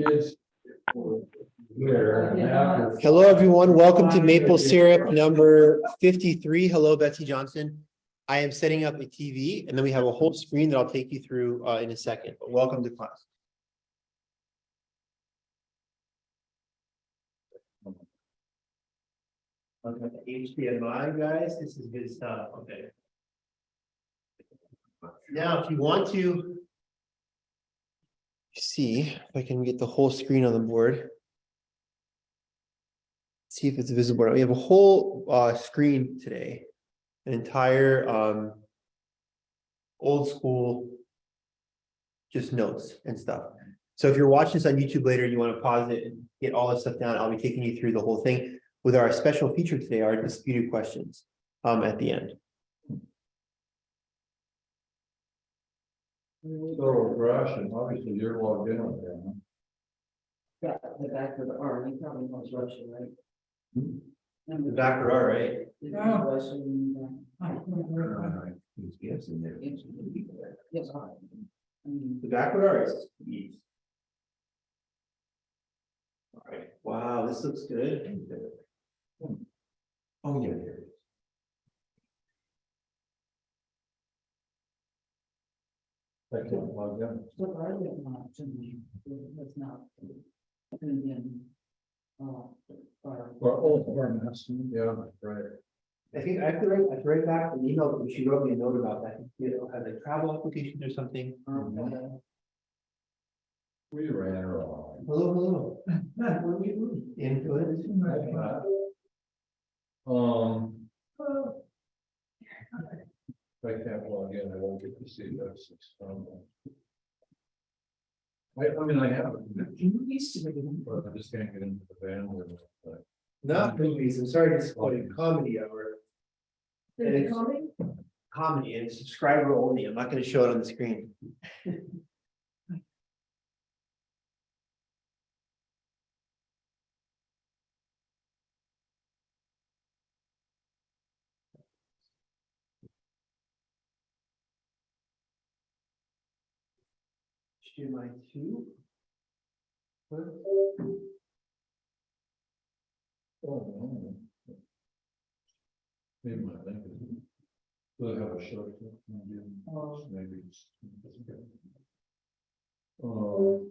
kids. Hello, everyone. Welcome to maple syrup number 53. Hello, Betsy Johnson. I am setting up a TV and then we have a whole screen that I'll take you through in a second. But welcome to class. Okay, HDMI, guys, this is good stuff. Okay. Now, if you want to see if I can get the whole screen on the board. See if it's visible. We have a whole screen today, an entire old school, just notes and stuff. So if you're watching this on YouTube later, you want to pause it and get all this stuff down. I'll be taking you through the whole thing with our special feature today, our disputed questions at the end. So Rush, and obviously you're logged in on there, huh? Yeah, the back of the arm, he probably knows Russian, right? The back row, right? Yeah. Russian. Yes, in there. Yes, I mean, The back row is easy. All right. Wow, this looks good. Oh, yeah, there it is. I can't log in. so I would not to me, that's not. And then, Well, oh, yeah, right. I think I have to write back an email. She wrote me a note about that. You know, has a travel application or something. We ran her off. Hello, hello. What are we doing? Input. If I can't log in, I won't get to see those. I mean, I have it, but I just can't get into the band. Not movies. I'm sorry to disappoint. Comedy hour. And it's comedy and subscriber only. I'm not going to show it on the screen. Do my two. Oh, maybe my link is. Will I have a short? Maybe. Oh.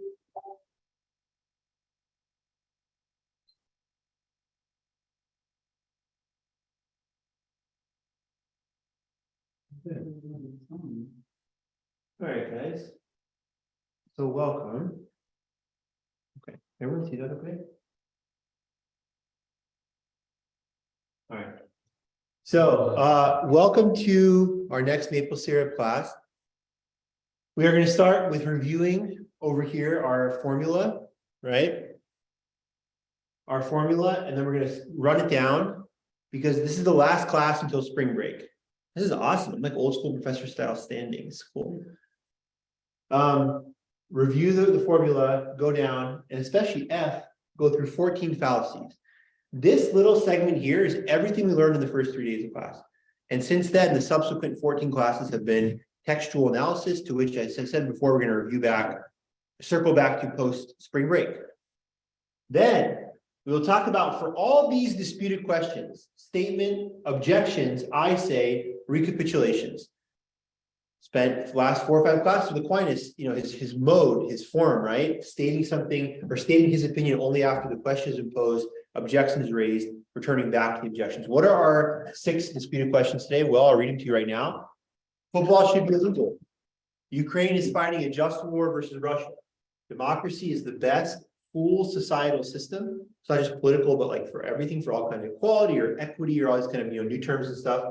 All right, guys. So welcome. Okay, everyone see that okay? All right. So welcome to our next maple syrup class. We are going to start with reviewing over here our formula, right? Our formula, and then we're going to run it down because this is the last class until spring break. This is awesome. I'm like old school professor style standing. It's cool. Review the formula, go down, and especially F, go through 14 fallacies. This little segment here is everything we learned in the first 3 days of class. And since then, the subsequent 14 classes have been textual analysis, to which, as I said before, we're going to review back, circle back to post spring break. Then we will talk about, for all these disputed questions, statement, objections, I say, recapitulations. Spent the last 4 or 5 classes with Aquinas, you know, his mode, his form, right? Stating something or stating his opinion only after the question is imposed, objections raised, returning back to the objections. What are our 6 disputed questions today? Well, I'll read them to you right now. Football should be illegal. Ukraine is fighting a just war versus Russia. Democracy is the best full societal system. It's not just political, but like for everything, for all kinds of equality or equity or all these kind of, you know, new terms and stuff.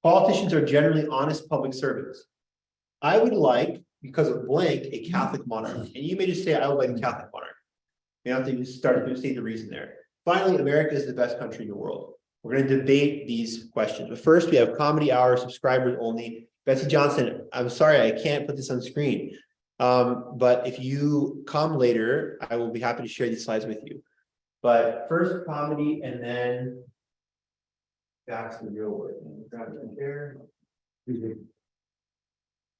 Politicians are generally honest public servants. I would like, because of blank, a Catholic monarch. And you may just say, I would like a Catholic monarch. You don't have to start to state the reason there. Finally, America is the best country in the world. We're going to debate these questions. But first, we have comedy hour, subscribers only. Betsy Johnson, I'm sorry, I can't put this on screen. But if you come later, I will be happy to share these slides with you. But first comedy and then back to the real world. Grab it here.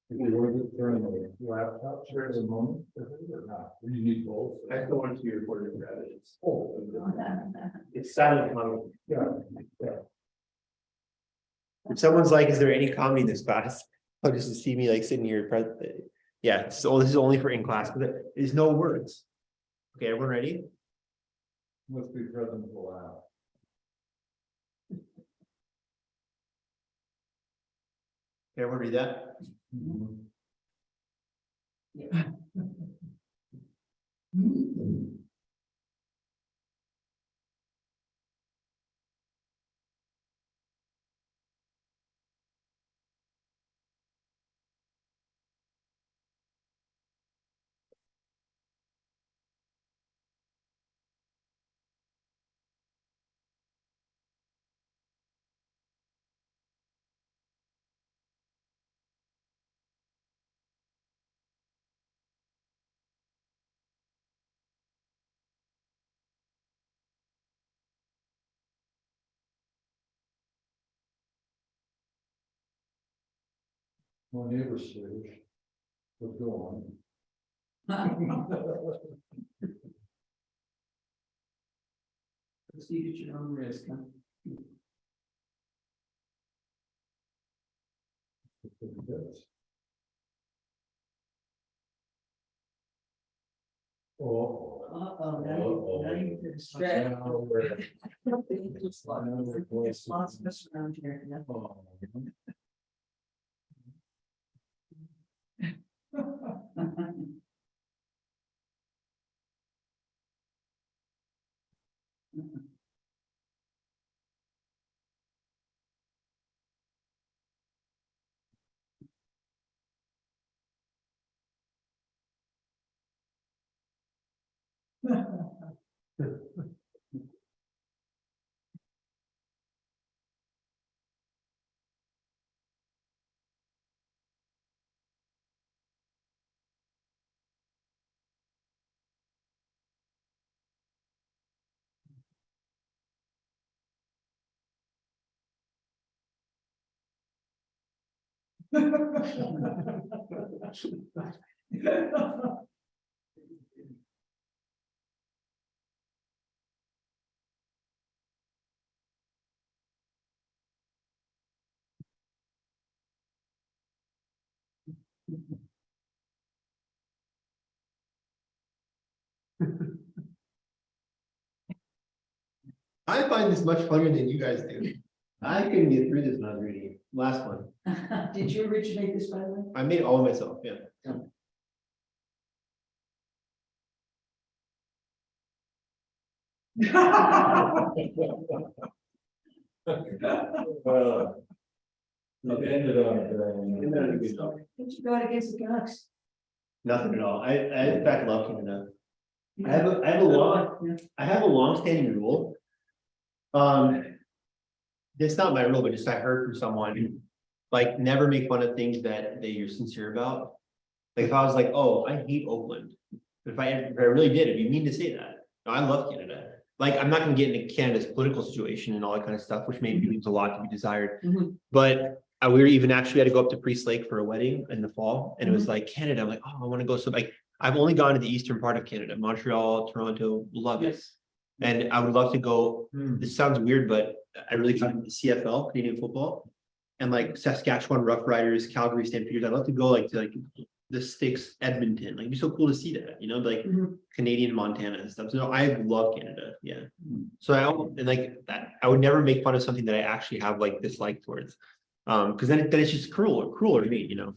If you were to turn the laptop share as a moment, or not, or you need both. I still want it to be recorded for evidence. Oh, It's silent comedy. yeah, If someone's like, is there any comedy in this class? I'll just see me like sitting here. Yeah, so this is only for in class, but there's no words. Okay, everyone ready? must be present to laugh. Okay, everyone read that? Yeah. My neighbor's Swedish. But go on. Proceed at your own risk, huh? Oh. Uh-oh, now you could stretch. Just lost us around here. Yeah. I find this much funnier than you guys do. I couldn't get through this when I was reading it. Last one. Did you originate this, by the way? I made it all myself, yeah. It ended on. What you got against the Canucks? Nothing at all. I in fact love Canada. I have a long-standing rule. It's not my rule, but just I heard from someone, like, never make fun of things that you're sincere about. Like, if I was like, oh, I hate Oakland, but if I really did, it'd be mean to say that. No, I love Canada. Like, I'm not gonna get into Canada's political situation and all that kind of stuff, which maybe leaves a lot to be desired. But we were even actually had to go up to Priest Lake for a wedding in the fall, and it was like Canada. I'm like, oh, I want to go. So like, I've only gone to the eastern part of Canada, Montreal, Toronto, love it. And I would love to go. This sounds weird, but I really got into CFL, Canadian football, and like Saskatchewan Roughriders, Calgary Stampeders. I'd love to go like to the Sticks, Edmonton. Like, it'd be so cool to see that, you know, like Canadian Montana and stuff. So I love Canada. Yeah. So I would never make fun of something that I actually have like dislike towards. Because then it's just cruel to me, you know.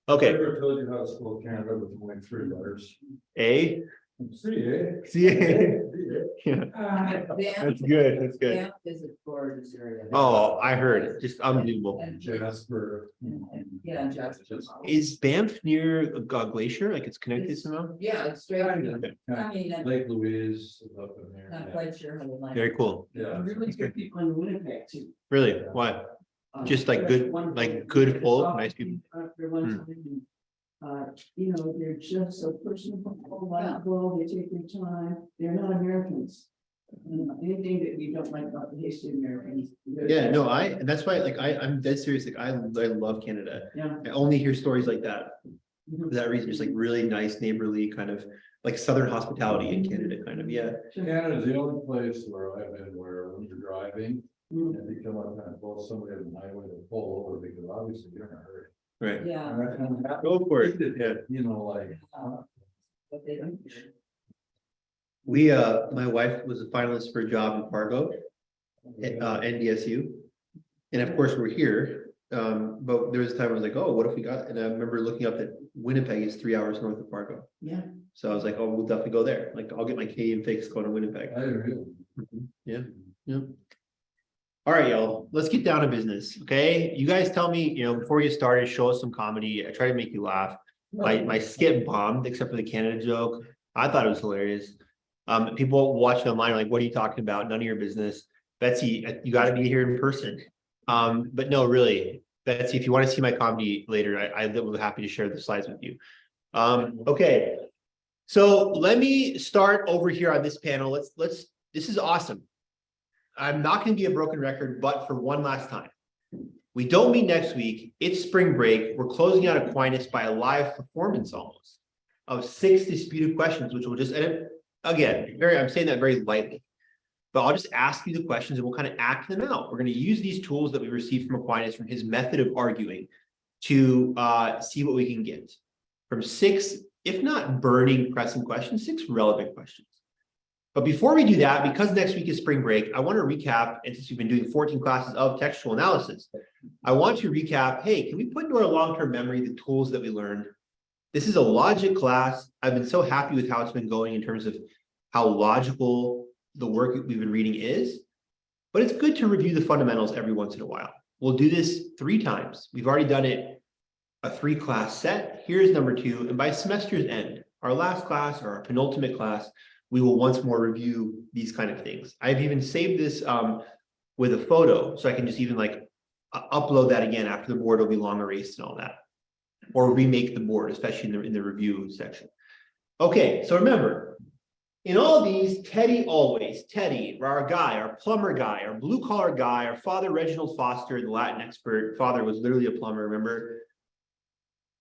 Okay. I never told you how to spell Canada with only 3 letters. A. See, Yeah. That's good. That's good. Banff is a gorgeous area. Oh, I heard it. Just unbelievable. Jasper. Yeah, Jasper. Is Banff near a glacier? Like, it's connected somehow? Yeah, it's straight. I mean, Lake Louise is up in there. not quite sure how to like. Very cool. Yeah. Really good people in Winnipeg too. Really? Why? Just like good, like good folk, nice people. You know, they're just so personable, likable, they take their time, they're not Americans. Anything that you don't like about the history of Americans. Yeah, no, and that's why, like, I'm dead serious, like, I love Canada. Yeah. I only hear stories like that, Mhm. for that reason, just like really nice neighborly kind of, like Southern hospitality in Canada, kind of, yeah. Canada's the only place where I've been where when you're driving Mhm. and you come up kind of close somebody on the highway to pull over because obviously you're in a hurry. Right, Yeah. And that kind of happens, go for it, yeah. you know, like. But they don't. We, my wife was a finalist for a job in Fargo, NDSU. And of course, we're here, but there was a time I was like, oh, what if we got, and I remember looking up that Winnipeg is 3 hours north of Fargo. Yeah. So I was like, oh, we'll definitely go there, like, I'll get my Canadian fix going to Winnipeg. I really. Yeah, yeah. All right, y'all, let's get down to business, okay? You guys tell me, before we get started, show us some comedy. I try to make you laugh. My skit bombed, except for the Canada joke. I thought it was hilarious. People watching online are like, what are you talking about? None of your business. Betsy, you gotta be here in person. But no, really, Betsy, if you want to see my comedy later, I will be happy to share the slides with you. Okay. So let me start over here on this panel. This is awesome. I'm not going to be a broken record, but for one last time, we don't meet next week. It's spring break. We're closing out Aquinas by a live performance almost of 6 disputed questions, which will just edit again. I'm saying that very lightly, but I'll just ask you the questions and we'll kind of act them out. We're going to use these tools that we received from Aquinas, from his method of arguing, to see what we can get from 6, if not burning, pressing questions, 6 relevant questions. But before we do that, because next week is spring break, I want to recap, and since we've been doing 14 classes of textual analysis, I want to recap, hey, can we put into our long-term memory the tools that we learned? This is a logic class. I've been so happy with how it's been going in terms of how logical the work we've been reading is, but it's good to review the fundamentals every once in a while. We'll do this 3 times. We've already done it a 3-class set. Here's number 2. And by semester's end, our last class or our penultimate class, we will once more review these kind of things. I've even saved this with a photo, so I can just even like upload that again after the board will be long erased and all that, or remake the board, especially in the review section. Okay, so remember, in all these, Teddy, our guy, our plumber guy, our blue collar guy, our father Reginald Foster, the Latin expert, father was literally a plumber, remember?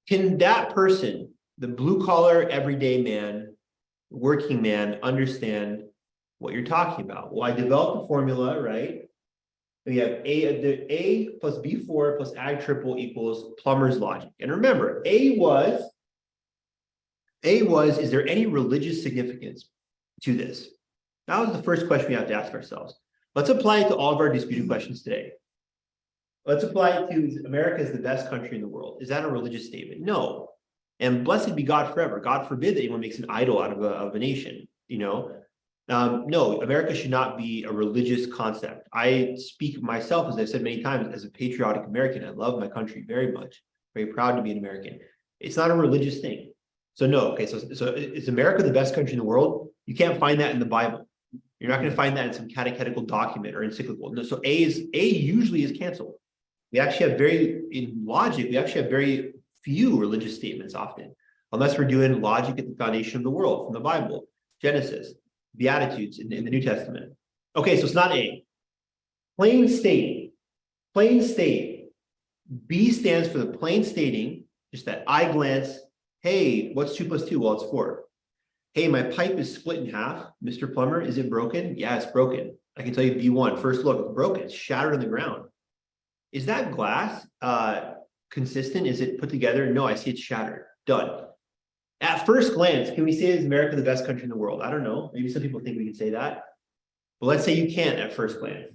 Can that person, the blue collar everyday man, working man, understand what you're talking about? Well, I developed a formula, right? We have A plus B4 plus ag triple equals plumber's logic. And remember, A was, is there any religious significance to this? That was the first question we have to ask ourselves. Let's apply it to all of our disputed questions today. Let's apply it to America is the best country in the world. Is that a religious statement? No. And blessed be God forever. God forbid that anyone makes an idol out of a nation, No, America should not be a religious concept. I speak myself, as I've said many times, as a patriotic American. I love my country very much. Very proud to be an American. It's not a religious thing. So no, okay, so is America the best country in the world? You can't find that in the Bible. You're not going to find that in some catechetical document or encyclical. No, so A usually is canceled. We actually have in logic, we actually have very few religious statements often, unless we're doing logic at the foundation of the world from the Bible, Genesis, Beatitudes in the New Testament. Okay, so it's not A. Plain state. B stands for the plain stating, just that eye glance. Hey, what's 2 plus 2? Well, it's 4. Hey, my pipe is split in half. Mr. Plumber, is it broken? Yeah, it's broken. I can tell you B1, first look, it's broken. It's shattered on the ground. Is that glass consistent? Is it put together? No, I see it's shattered. Done. At first glance, can we say is America the best country in the world? I don't know. Maybe some people think we can say that. But let's say you can't at first glance.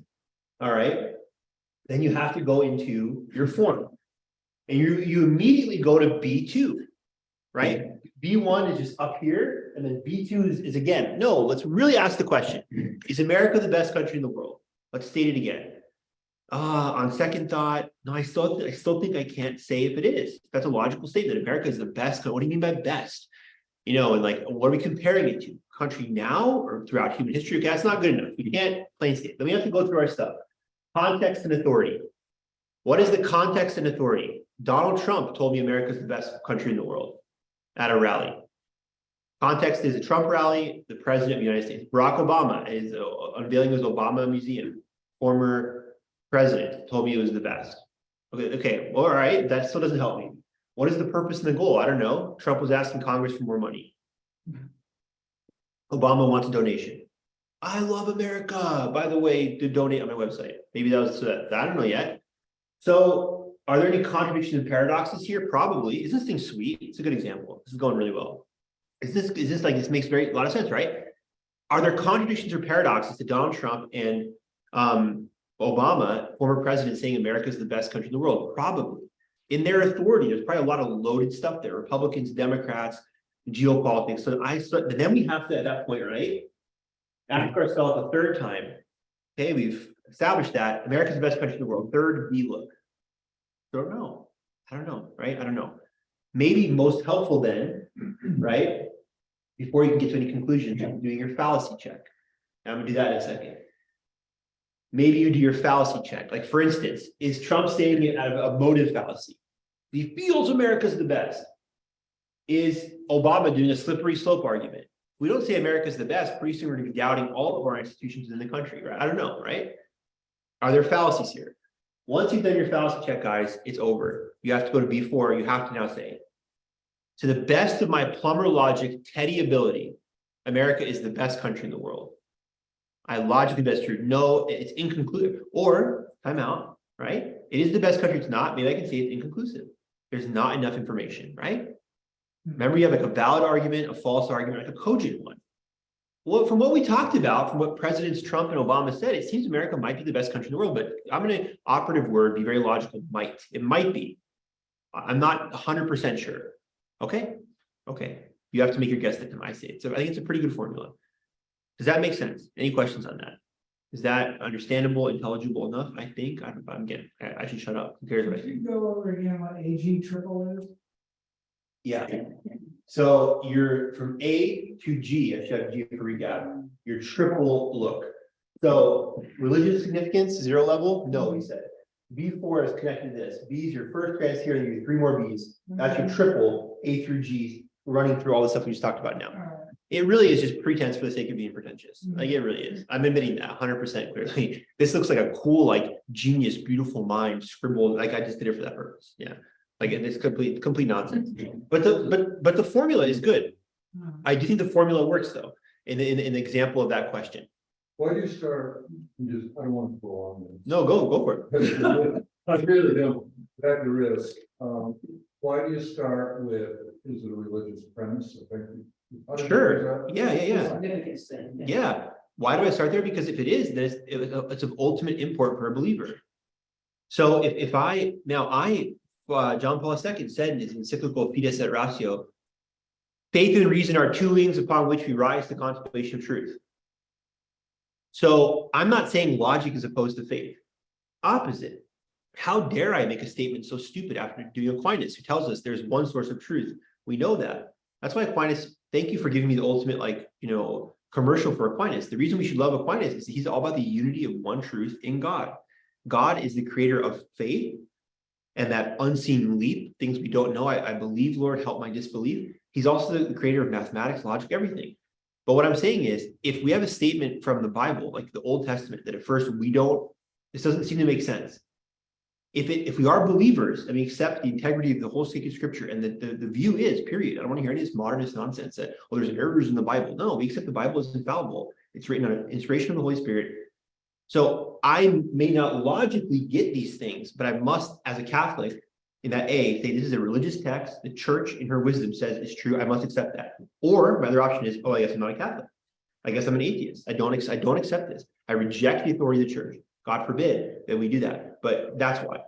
All right. Then you have to go into your form. And you immediately go to B2, right? B1 is just up here, and then B2 is again. No, let's really ask the question. Is America the best country in the world? Let's state it again. On second thought, no, I still think I can't say if it is. That's a logical statement. America is the best. What do you mean by best? And like, what are we comparing it to? Country now or throughout human history? Okay, that's not good enough. We can't plain state. Then we have to go through our stuff. Context and authority. What is the context and authority? Donald Trump told me America is the best country in the world at a rally. Context is a Trump rally, the president of the United States. Barack Obama is unveiling his Obama Museum. Former president told me it was the best. Okay, well, all right, that still doesn't help me. What is the purpose and the goal? I don't know. Trump was asking Congress for more money. Obama wants a donation. I love America. By the way, to donate on my website. Maybe that was I don't know yet. So are there any contradictions and paradoxes here? Probably. Is this thing sweet? It's a good example. This is going really well. Is this like, this makes a lot of sense, right? Are there contradictions or paradoxes to Donald Trump and Obama, former president, saying America is the best country in the world? Probably. In their authority, there's probably a lot of loaded stuff there. Republicans, Democrats, geopolitics. So then we have to, at that point, right, ask ourselves a third time, okay, we've established that America's the best country in the world. Third, we look. Don't know. I don't know, right? I don't know. Maybe most helpful then, right? Before you can get to any conclusions, you're doing your fallacy check. And I'm gonna do that in a second. Maybe you do your fallacy check. Like, for instance, is Trump saying it out of a motive fallacy? He feels America's the best. Is Obama doing a slippery slope argument? We don't say America's the best, pretty soon we're gonna be doubting all of our institutions in the country, right? I don't know, right? Are there fallacies here? Once you've done your fallacy check, guys, it's over. You have to go to B4. You have to now say, to the best of my plumber logic, Teddy ability, America is the best country in the world. I logically that's true. No, it's inconclusive. Or time out, right? It is the best country. It's not. Maybe I can say it's inconclusive. There's not enough information, right? Remember, you have like a valid argument, a false argument, like a cogent one. Well, from what we talked about, from what Presidents Trump and Obama said, it seems America might be the best country in the world, but I'm going to operative word, be very logical, might. It might be. I'm not 100% sure. Okay. You have to make your guess at them, I say it. So I think it's a pretty good formula. Does that make sense? Any questions on that? Is that understandable, intelligible enough? I think I should shut up. Who cares what I Could think? you go over again what AG triple is? Yeah. So you're from A to G, I should have G for recap. Your triple look. So religious significance, 0 level? No, he said. B4 is connected to this. B is your first grades here, and you 3 more B's. That's your triple, A through G, running through all the stuff we just talked about now. It really is just pretense for the sake of being pretentious. Like, it really is. I'm admitting that 100% clearly. This looks like a cool, like, genius, beautiful mind scribbled. Like, I just did it for that purpose. Yeah. Like, it's complete nonsense. But the formula is good. I do think the formula works though, in the example of that question. Why do you start, I don't want to go on this. No, go for it. I really don't, at the risk. Why do you start with, is it a religious premise? Sure. Yeah. Significance thing. Yeah. Why do I start there? Because if it is, then it's of ultimate import for a believer. So if John Paul II said in his encyclical Fides et Ratio, faith and reason are 2 wings upon which we rise to contemplation of truth. So I'm not saying logic is opposed to faith. Opposite. How dare I make a statement so stupid after doing Aquinas, who tells us there's one source of truth? We know that. That's why Aquinas, thank you for giving me the ultimate, commercial for Aquinas. The reason we should love Aquinas is he's all about the unity of one truth in God. God is the creator of faith and that unseen leap, things we don't know. I believe, Lord, help my disbelief. He's also the creator of mathematics, logic, everything. But what I'm saying is, if we have a statement from the Bible, like the Old Testament, that at first this doesn't seem to make sense. If we are believers and we accept the integrity of the whole sacred scripture, and the view is, period, I don't want to hear any of this modernist nonsense that, there's errors in the Bible. No, we accept the Bible as infallible. It's written on inspiration of the Holy Spirit. So I may not logically get these things, but I must, as a Catholic, in that say this is a religious text, the church in her wisdom says it's true, I must accept that. Or my other option is, I guess I'm not a Catholic. I guess I'm an atheist. I don't accept this. I reject the authority of the church. God forbid that we do that. But that's why.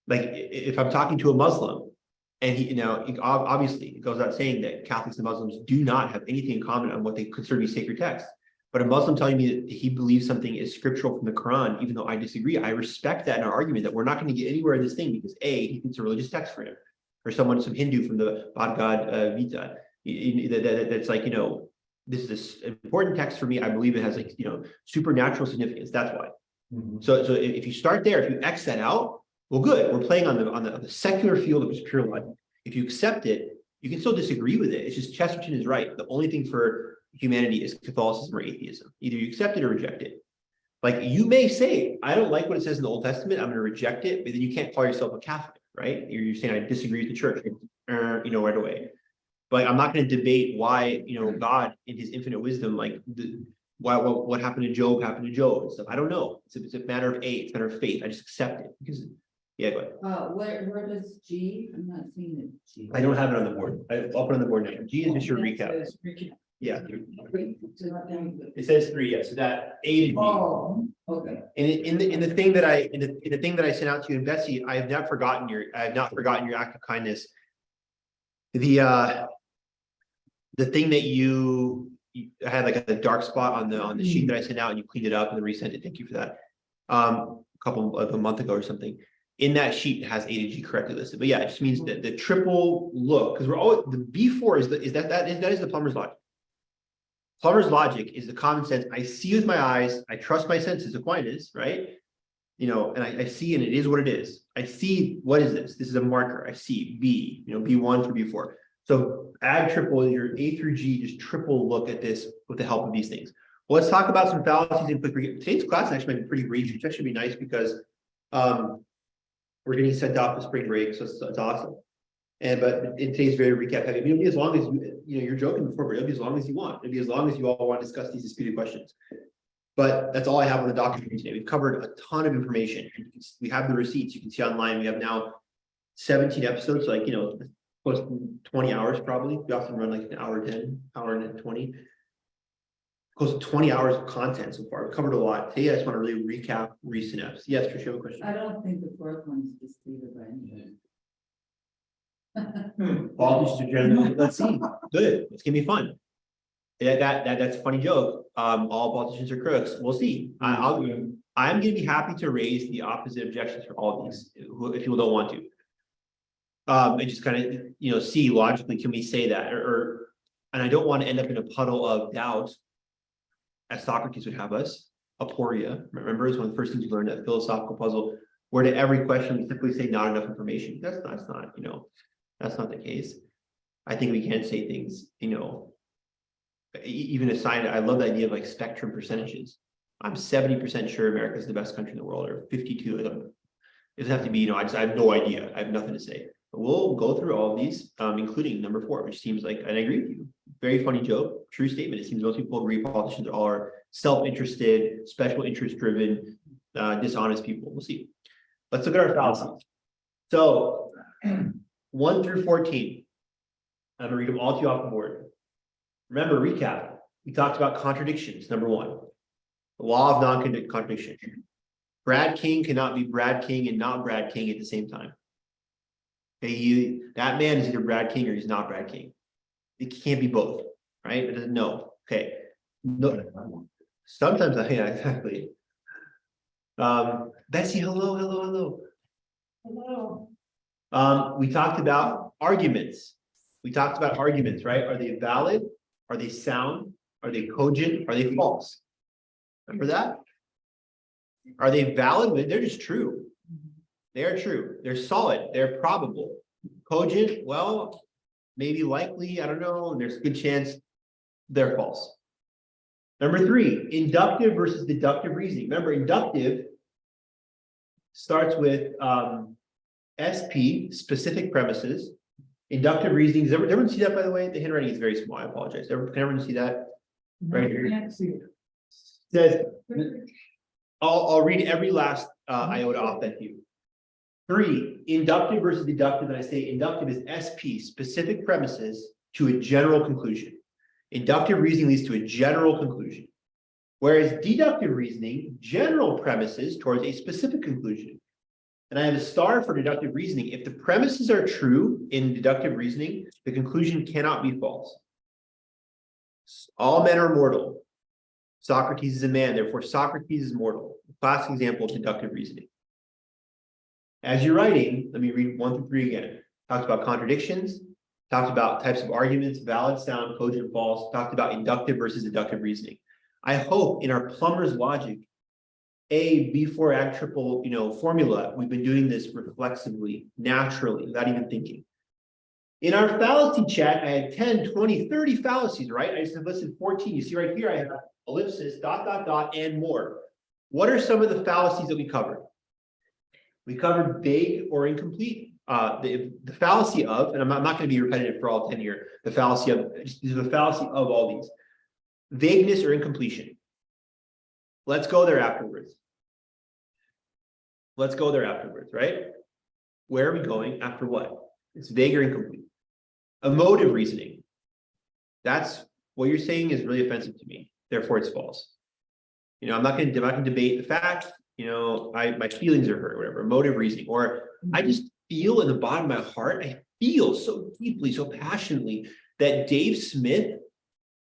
Like, if I'm talking to a Muslim, and he, obviously it goes without saying that Catholics and Muslims do not have anything in common on what they consider to be sacred texts. But a Muslim telling me that he believes something is scriptural from the Quran, even though I disagree, I respect that in our argument that we're not going to get anywhere in this thing because he thinks it's a religious text for him, or some Hindu from the Bhagavad Gita. That's like, this is this important text for me. I believe it has supernatural significance. That's why. Mm-hmm. So if you start there, if you X that out, well, good. We're playing on the secular field of just pure logic. If you accept it, You can still disagree with it. It's just Chesterton is right. The only thing for humanity is Catholicism or atheism. Either you accept it or reject it. Like you may say, I don't like what it says in the Old Testament, I'm going to reject it, but then you can't call yourself a Catholic, right? You're saying I disagree with the church, right away. But I'm not going to debate why, God in his infinite wisdom, like what happened to Job happened to Job and stuff. I don't know. It's a matter of it's a matter of faith. I just accept it because, yeah, go ahead. Where does G? I'm not seeing it. G. I don't have it on the board. I'll put it on the board now. G is just your recap. Yeah. It says 3, yeah. So that A to G. Oh, okay. And in the thing that I sent out to you and Betsy, I have not forgotten your act of kindness. The thing that you had like a dark spot on the sheet that I sent out and you cleaned it up and then resent it. Thank you for that. A month ago or something. In that sheet it has A to G correctly listed. But yeah, it just means that the triple look, because we're always the B4 is the plumber's logic. Plumber's logic is the common sense. I see with my eyes, I trust my senses, Aquinas, right? And I see, and it is what it is. I see, what is this? This is a marker. I see B, B1 through B4. So add triple, your A through G, just triple look at this with the help of these things. Well, let's talk about some fallacies and quick recap. Today's class actually might be pretty brief, which actually be nice because we're getting sent off to spring break, so it's awesome. But in today's very recap heavy. It'll be as long as you're joking before, but it'll be as long as you want. It'll be as long as you all want to discuss these disputed questions. But that's all I have on the document today. We've covered a ton of information. We have the receipts. You can see online. We have now 17 episodes, like close to 20 hours probably. We often run like an hour 10, hour and 20. Close to 20 hours of content so far. We've covered a lot. Today I just want to really recap recent episodes. Yes, Trish, you have a question? I don't think the fourth one is disputed by anyone. Politicians are generally, let's see. Good. It's gonna be fun. That's a funny joke. All politicians are crooks. We'll see. I'm gonna be happy to raise the opposite objections for all of these if people don't want to. And just kind of see logically, can we say that? And I don't want to end up in a puddle of doubt, as Socrates would have us, aporia. Remember, it's one of the first things you learned, that philosophical puzzle, where to every question we simply say not enough information. That's not the case. I think we can say things, even aside, I love the idea of like spectrum percentages. I'm 70% sure America is the best country in the world, or 52. It doesn't have to be, I have no idea. I have nothing to say. But we'll go through all of these, including number 4, which seems like, and I agree with you. Very funny joke, true statement. It seems most people agree politicians are self-interested, special interest driven, dishonest people. We'll see. Let's look at our fallacies. So 1 through 14. I'm gonna read them all to you off the board. Remember, recap. We talked about contradictions. Number 1, the law of non-contradiction. Brad King cannot be Brad King and not Brad King at the same time. Okay, that man is either Brad King or he's not Brad King. It can't be both, right? It doesn't know. Okay. No. Sometimes, yeah, exactly. Betsy, hello. We talked about arguments. Right? Are they valid? Are they sound? Are they cogent? Are they false? Remember that? Are they valid? They're just true. They are true. They're solid. They're probable. Cogent, well, maybe likely, I don't know. There's a good chance they're false. Number 3, inductive versus deductive reasoning. Remember, inductive starts with SP, specific premises. Inductive reasoning. Does everyone see that, by the way? The handwriting is very small. I apologize. Can everyone see that? Right here. Can't see it. Says, I'll read every last iota off that view. 3, inductive versus deductive. And I say inductive is SP, specific premises to a general conclusion. Inductive reasoning leads to a general conclusion. Whereas deductive reasoning, general premises towards a specific conclusion. And I have a star for deductive reasoning. If the premises are true in deductive reasoning, the conclusion cannot be false. All men are mortal. Socrates is a man, therefore Socrates is mortal. Classic example of deductive reasoning. As you're writing, let me read 1 through 3 again. Talks about contradictions, talked about types of arguments, valid, sound, cogent, false, talked about inductive versus deductive reasoning. I hope in our plumber's logic, A, B4, Ag triple, formula, we've been doing this reflexively, naturally, without even thinking. In our fallacy chat, I had 10, 20, 30 fallacies, right? I just have listed 14. You see right here, I have ellipsis, and more. What are some of the fallacies that we covered? We covered vague or incomplete. The fallacy of, and I'm not going to be repetitive for all 10 here, the fallacy of, the fallacy of all these. Vagueness or incompletion. Let's go there afterwards. Let's go there afterwards, right? Where are we going after what? It's vague or incomplete. Emotive reasoning. That's what you're saying is really offensive to me. Therefore, it's false. You know, I'm not going to debate the facts. You know, my feelings are hurt or whatever. Emotive reasoning, or I just feel in the bottom of my heart. I feel so deeply, so passionately that Dave Smith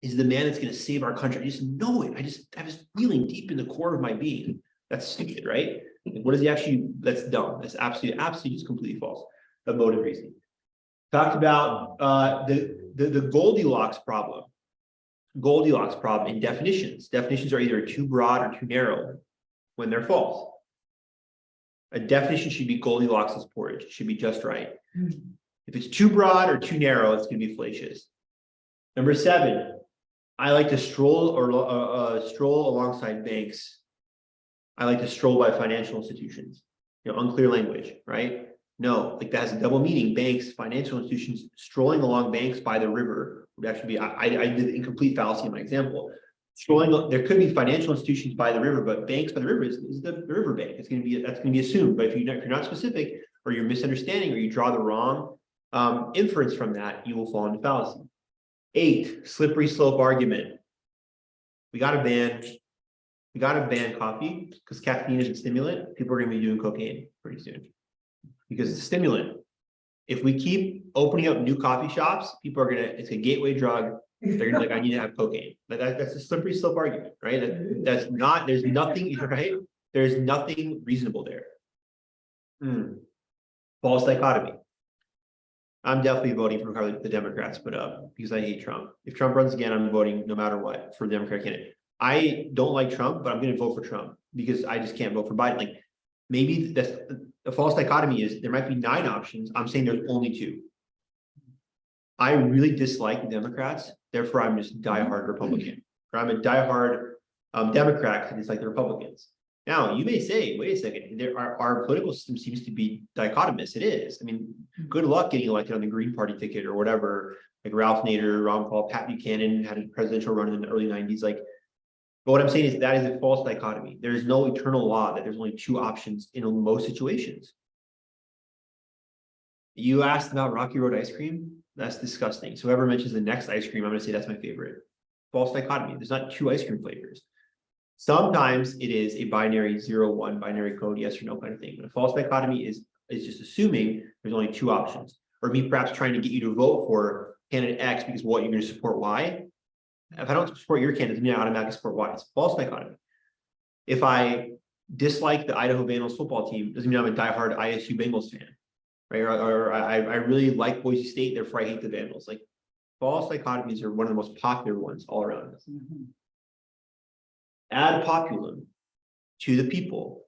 is the man that's going to save our country. I just know it. I was feeling deep in the core of my being. That's stupid, right? What is he actually? That's dumb. That's absolutely just completely false. Emotive reasoning. Talked about the Goldilocks problem. Goldilocks problem in definitions. Definitions are either too broad or too narrow when they're false. A definition should be Goldilocks' porridge. It should be just right. If it's too broad or too narrow, it's going to be fallacious. Number 7, I like to stroll alongside banks. I like to stroll by financial institutions. You know, unclear language, right? No, like that has a double meaning. Banks, financial institutions, strolling along banks by the river would actually be. I did the incomplete fallacy in my example. Strolling, there could be financial institutions by the river, but banks by the river is the river bank. That's going to be assumed. But if you're not specific, or you're misunderstanding, or you draw the wrong inference from that, you will fall into fallacy. 8, slippery slope argument. We got to ban coffee because caffeine is a stimulant. People are going to be doing cocaine pretty soon because it's a stimulant. If we keep opening up new coffee shops, people are it's a gateway drug. They're gonna be like, I need to have cocaine. Like that's a slippery slope argument, right? There's nothing, right? There's nothing reasonable there. False dichotomy. I'm definitely voting for the Democrats, but because I hate Trump. If Trump runs again, I'm voting no matter what for the Democrat candidate. I don't like Trump, but I'm going to vote for Trump because I just can't vote for Biden. Like maybe that's a false dichotomy is there might be 9 options. I'm saying there's only 2. I really dislike the Democrats. Therefore, I'm just diehard Republican. Or I'm a diehard Democrat because I dislike the Republicans. Now, you may say, wait a second, our political system seems to be dichotomous. It is. I mean, good luck getting elected on the Green Party ticket or whatever. Like Ralph Nader, Ron Paul, Pat Buchanan had a presidential run in the early 90s. Like, but what I'm saying is that is a false dichotomy. There is no eternal law that there's only 2 options in most situations. You asked about Rocky Road ice cream. That's disgusting. So whoever mentions the next ice cream, I'm going to say that's my favorite. False dichotomy. There's not 2 ice cream flavors. Sometimes it is a binary 0-1 binary code, yes or no kind of thing. But a false dichotomy is just assuming there's only 2 options. Or me perhaps trying to get you to vote for candidate X because what you're going to support Y. If I don't support your candidate, then I automatically support Y. It's a false dichotomy. If I dislike the Idaho Vandals football team, doesn't mean I'm a diehard ISU Bengals fan. Right? Or I really like Boise State, therefore I hate the Vandals. Like false dichotomies are one of the most popular ones all around us. Ad populum to the people.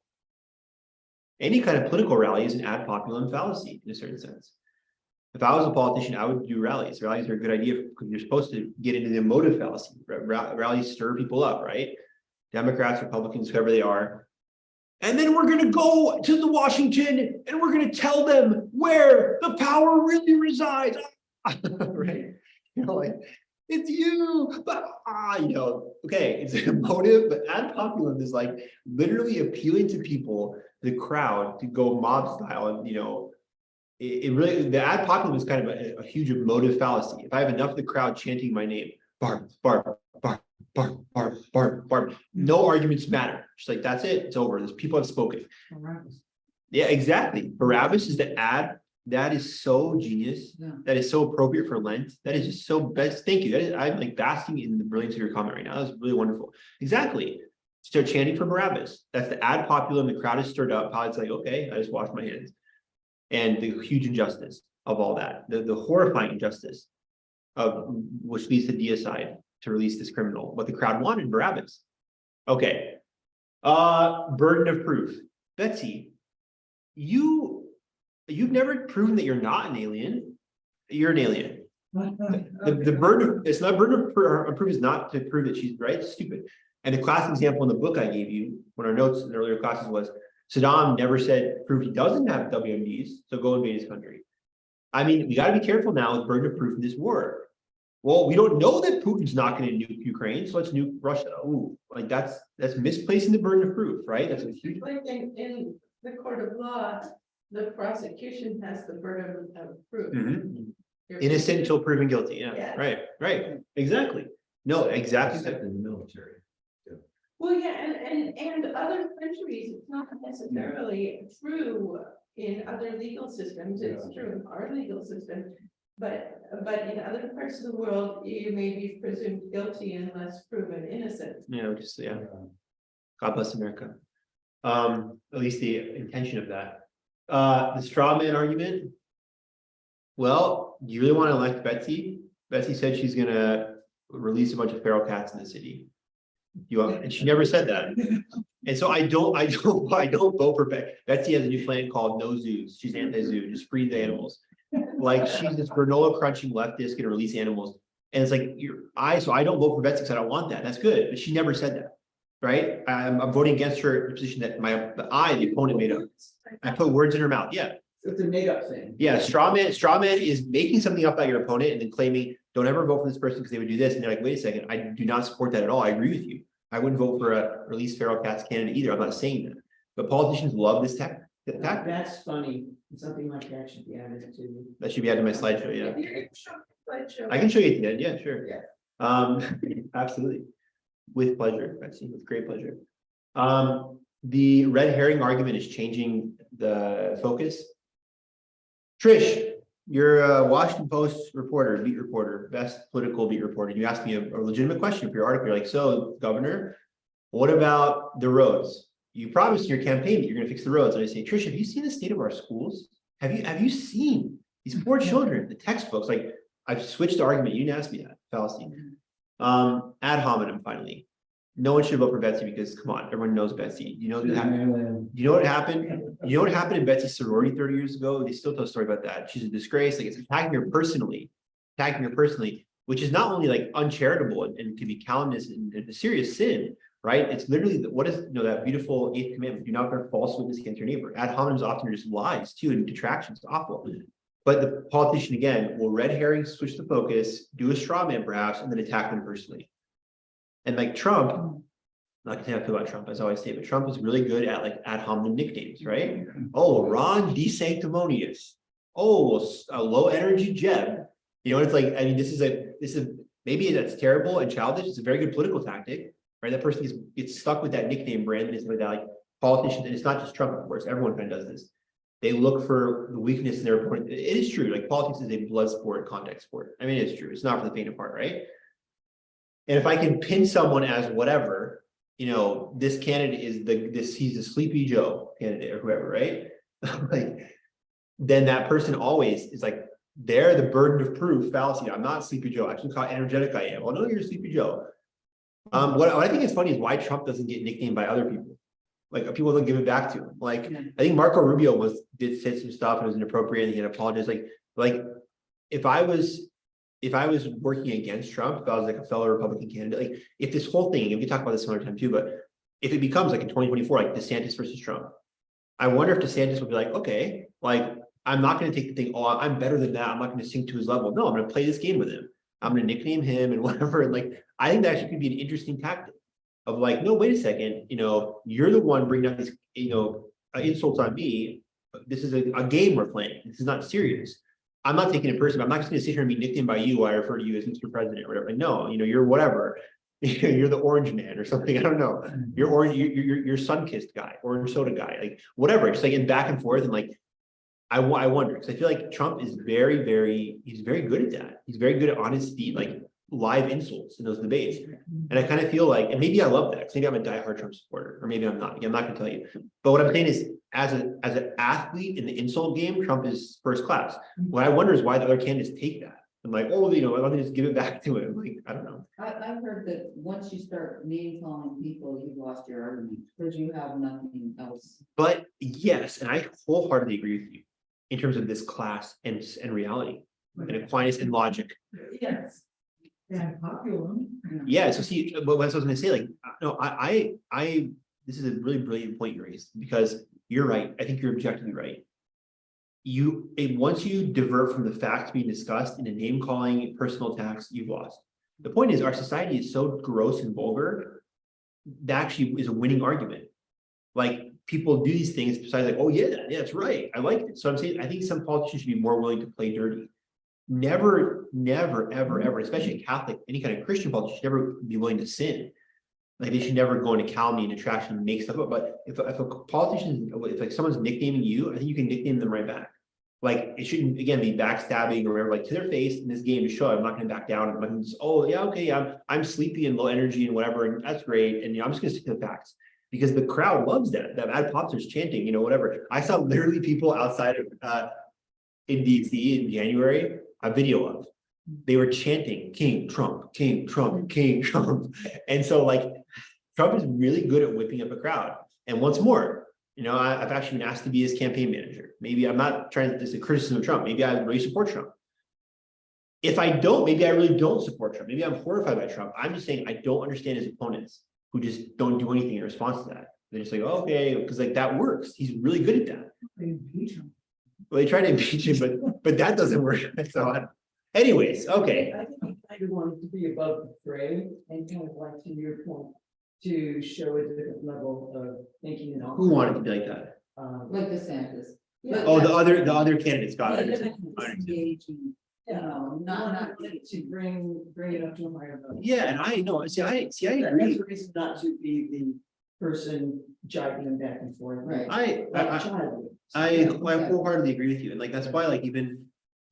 Any kind of political rally is an ad populum fallacy in a certain sense. If I was a politician, I would do rallies. Rallies are a good idea because you're supposed to get into the emotive fallacy. Rallies stir people up, right? Democrats, Republicans, whoever they are. And then we're going to go to the Washington and we're going to tell them where the power really resides. Right? You know, like, it's you, but you know, okay, it's emotive, but ad populum is like literally appealing to people, the crowd, to go mob style. And, you know, it really, the ad populum is kind of a huge emotive fallacy. If I have enough of the crowd chanting my name, Barb, Barb, Barb, Barb, Barb, Barb, Barb, no arguments matter. Just like, that's it, it's over. There's people have spoken. Yeah, exactly. Barabbas is the ad. That is so genius. Yeah. That is so appropriate for Lent. That is just so best. Thank you. That is, I'm like basking in the brilliance of your comment right now. That was really wonderful. Exactly. Start chanting for Barabbas. That's the ad populum. The crowd is stirred up. Pilate's like, okay, I just washed my hands. And the huge injustice of all that, the horrifying injustice of which leads to deicide to release this criminal. What the crowd wanted, Barabbas. Okay. Burden of proof. Betsy, you've never proven that you're not an alien. You're an alien. The burden of, it's not burden of proof is not to prove that she's right. It's stupid. And the class example in the book I gave you, when our notes in earlier classes was Saddam never said prove he doesn't have WMDs, so go invade his country. I mean, we got to be careful now with burden of proof in this war. Well, we don't know that Putin's not going to nuke Ukraine, so let's nuke Russia. Ooh, like that's misplacing the burden of proof, right? That's a huge. Like in the court of law, the prosecution has the burden of proof. You're- Innocent until proven guilty. Yeah, Yeah. right, exactly. No, exactly. Except in the military. Well, yeah, and other countries, it's not necessarily true in other legal systems, it's true in our legal system. But in other parts of the world, you may be presumed guilty unless proven innocent. Yeah, just God bless America. At least the intention of that. The straw man argument. Well, do you really want to elect Betsy? Betsy said she's gonna release a bunch of feral cats in the city. And she never said that. And so I don't vote for Betsy. Betsy has a new plan called No Zoos. She's anti-zoo, just free the animals. Like she's this granola crunching leftist gonna release animals. And it's like so I don't vote for Betsy because I don't want that. That's good. But she never said that. Right? I'm voting against her in the position that the opponent made up. I put words in her mouth. Yeah. It's a made up thing. Yeah, straw man is making something up about your opponent and then claiming, don't ever vote for this person because they would do this. And they're like, wait a second, I do not support that at all. I agree with you. I wouldn't vote for a release feral cats candidate either. I'm not saying that. But politicians love this tactic. That's funny. Something like that should be added to. That should be added to my slideshow, yeah. Slideshow. I can show you at the end, yeah, sure. Yeah. Absolutely. With pleasure, Betsy, with great pleasure. The red herring argument is changing the focus. Trish, you're a Washington Post reporter, beat reporter, best political beat reporter. You asked me a legitimate question for your article. You're like, so Governor, what about the roads? You promised in your campaign that you're going to fix the roads. And I say, Trish, have you seen the state of our schools? Have you seen these poor children, the textbooks? Like I've switched the argument. You didn't ask me that fallacy. Ad hominem finally. No one should vote for Betsy because come on, everyone knows Betsy. You know what happened? You know what happened? You know what happened in Betsy's sorority 30 years ago? They still tell a story about that. She's a disgrace. Like it's attacking her personally, which is not only like uncharitable and can be calumnious and a serious sin, right? It's literally what is that beautiful 8th commandment? Do not bear false witness against your neighbor. Ad hominems often are just lies too and detractions. Awful. But the politician again will red herring switch the focus, do a straw man perhaps, and then attack them personally. And like Trump, I'm not gonna say how I feel about Trump, as I always say, but Trump is really good at like ad hominem nicknames, right? Oh, Ron DeSanctimonious. Oh, a low energy Jeb. It's like, I mean, this is maybe that's terrible and childish. It's a very good political tactic, right? That person gets stuck with that nickname brand and it's like that, like politicians, and it's not just Trump, of course, everyone kind of does this. They look for the weakness in their opponent. It is true, like politics is a blood sport, contact sport. I mean, it's true. It's not for the faint of heart, right? And if I can pin someone as whatever, this candidate is he's a Sleepy Joe candidate or whoever, right? Like, then that person always is like, they're the burden of proof fallacy. I'm not Sleepy Joe. Actually, how energetic I am. Well, no, you're Sleepy Joe. What I think is funny is why Trump doesn't get nicknamed by other people. Like people don't give it back to him. Like I think Marco Rubio did say some stuff and it was inappropriate and he had apologized. Like if I was working against Trump, if I was like a fellow Republican candidate, like if this whole thing, and we can talk about this another time too, but if it becomes like in 2024, like DeSantis versus Trump, I wonder if DeSantis would be like, okay, like I'm not going to take the thing, oh, I'm better than that. I'm not going to sink to his level. No, I'm going to play this game with him. I'm going to nickname him and whatever. And like, I think that actually could be an interesting tactic of like, no, wait a second, you're the one bringing up these, insults on me. This is a game we're playing. This is not serious. I'm not taking it personally. I'm not just going to sit here and be nicknamed by you. I refer to you as Mr. President or whatever. Like, no, you're whatever. You're the orange man or something. I don't know. You're orange. You're sun-kissed guy, orange soda guy, like whatever. Just like in back and forth and like, I wonder because I feel like Trump is very, very. He's very good at that. He's very good at on his feet, like live insults in those debates. And I kind of feel like, and maybe I love that because maybe I'm a diehard Trump supporter, or maybe I'm not. I'm not going to tell you. But what I'm saying is, as an athlete in the insult game, Trump is first class. What I wonder is why the other candidates take that. I'm like, oh, why don't they just give it back to him? Like, I don't know. I've heard that once you start name calling people, you've lost your argument because you have nothing else. But yes, and I wholeheartedly agree with you in terms of this class and reality. and Aquinas and logic. Yes. And popular. Yeah, so see, what I was gonna say, like, no, this is a really brilliant point you raised, because you're right, I think you're objectively right. Once you divert from the facts being discussed in a name calling, personal attacks, you've lost. The point is, our society is so gross and vulgar, that actually is a winning argument. Like, people do these things besides like, oh yeah, that's right, I like it. So I'm saying, I think some politicians should be more willing to play dirty. Never, ever, especially a Catholic, any kind of Christian politician, should never be willing to sin. Like, they should never go into calumny and attraction and make stuff up. But if a politician, if like someone's nicknaming you, I think you can nickname them right back. Like, it shouldn't, again, be backstabbing or whatever, like, to their face in this game to show I'm not gonna back down. I'm not gonna just, oh yeah, okay, I'm sleepy and low energy and whatever, and that's great. And I'm just gonna stick to the facts. Because the crowd loves that ad popsters chanting, whatever. I saw literally people outside of in DC in January, a video of. They were chanting King Trump, King Trump, King Trump. And so, like, Trump is really good at whipping up a crowd. And once more, I've actually been asked to be his campaign manager. Maybe I'm not trying to, this is a criticism of Trump. Maybe I really support Trump. If I don't, maybe I really don't support Trump. Maybe I'm horrified by Trump. I'm just saying I don't understand his opponents who just don't do anything in response to that. They're just like, oh, okay, because like that works. He's really good at that. Well, they try to impeach him, but that doesn't work. So, anyways, okay. I think he kind of wanted to be above the fray and kind of like to your point, to show a different level of thinking and all. Who wanted to be like that? Like DeSantis. Yeah. Oh, the other candidates got it. Engaging, not Not to bring it up to a higher level. Yeah, and I know. See, I That's agree. the reason not to be the person jiving them back and forth. Right. Like child. I wholeheartedly agree with you, and like that's why, like, even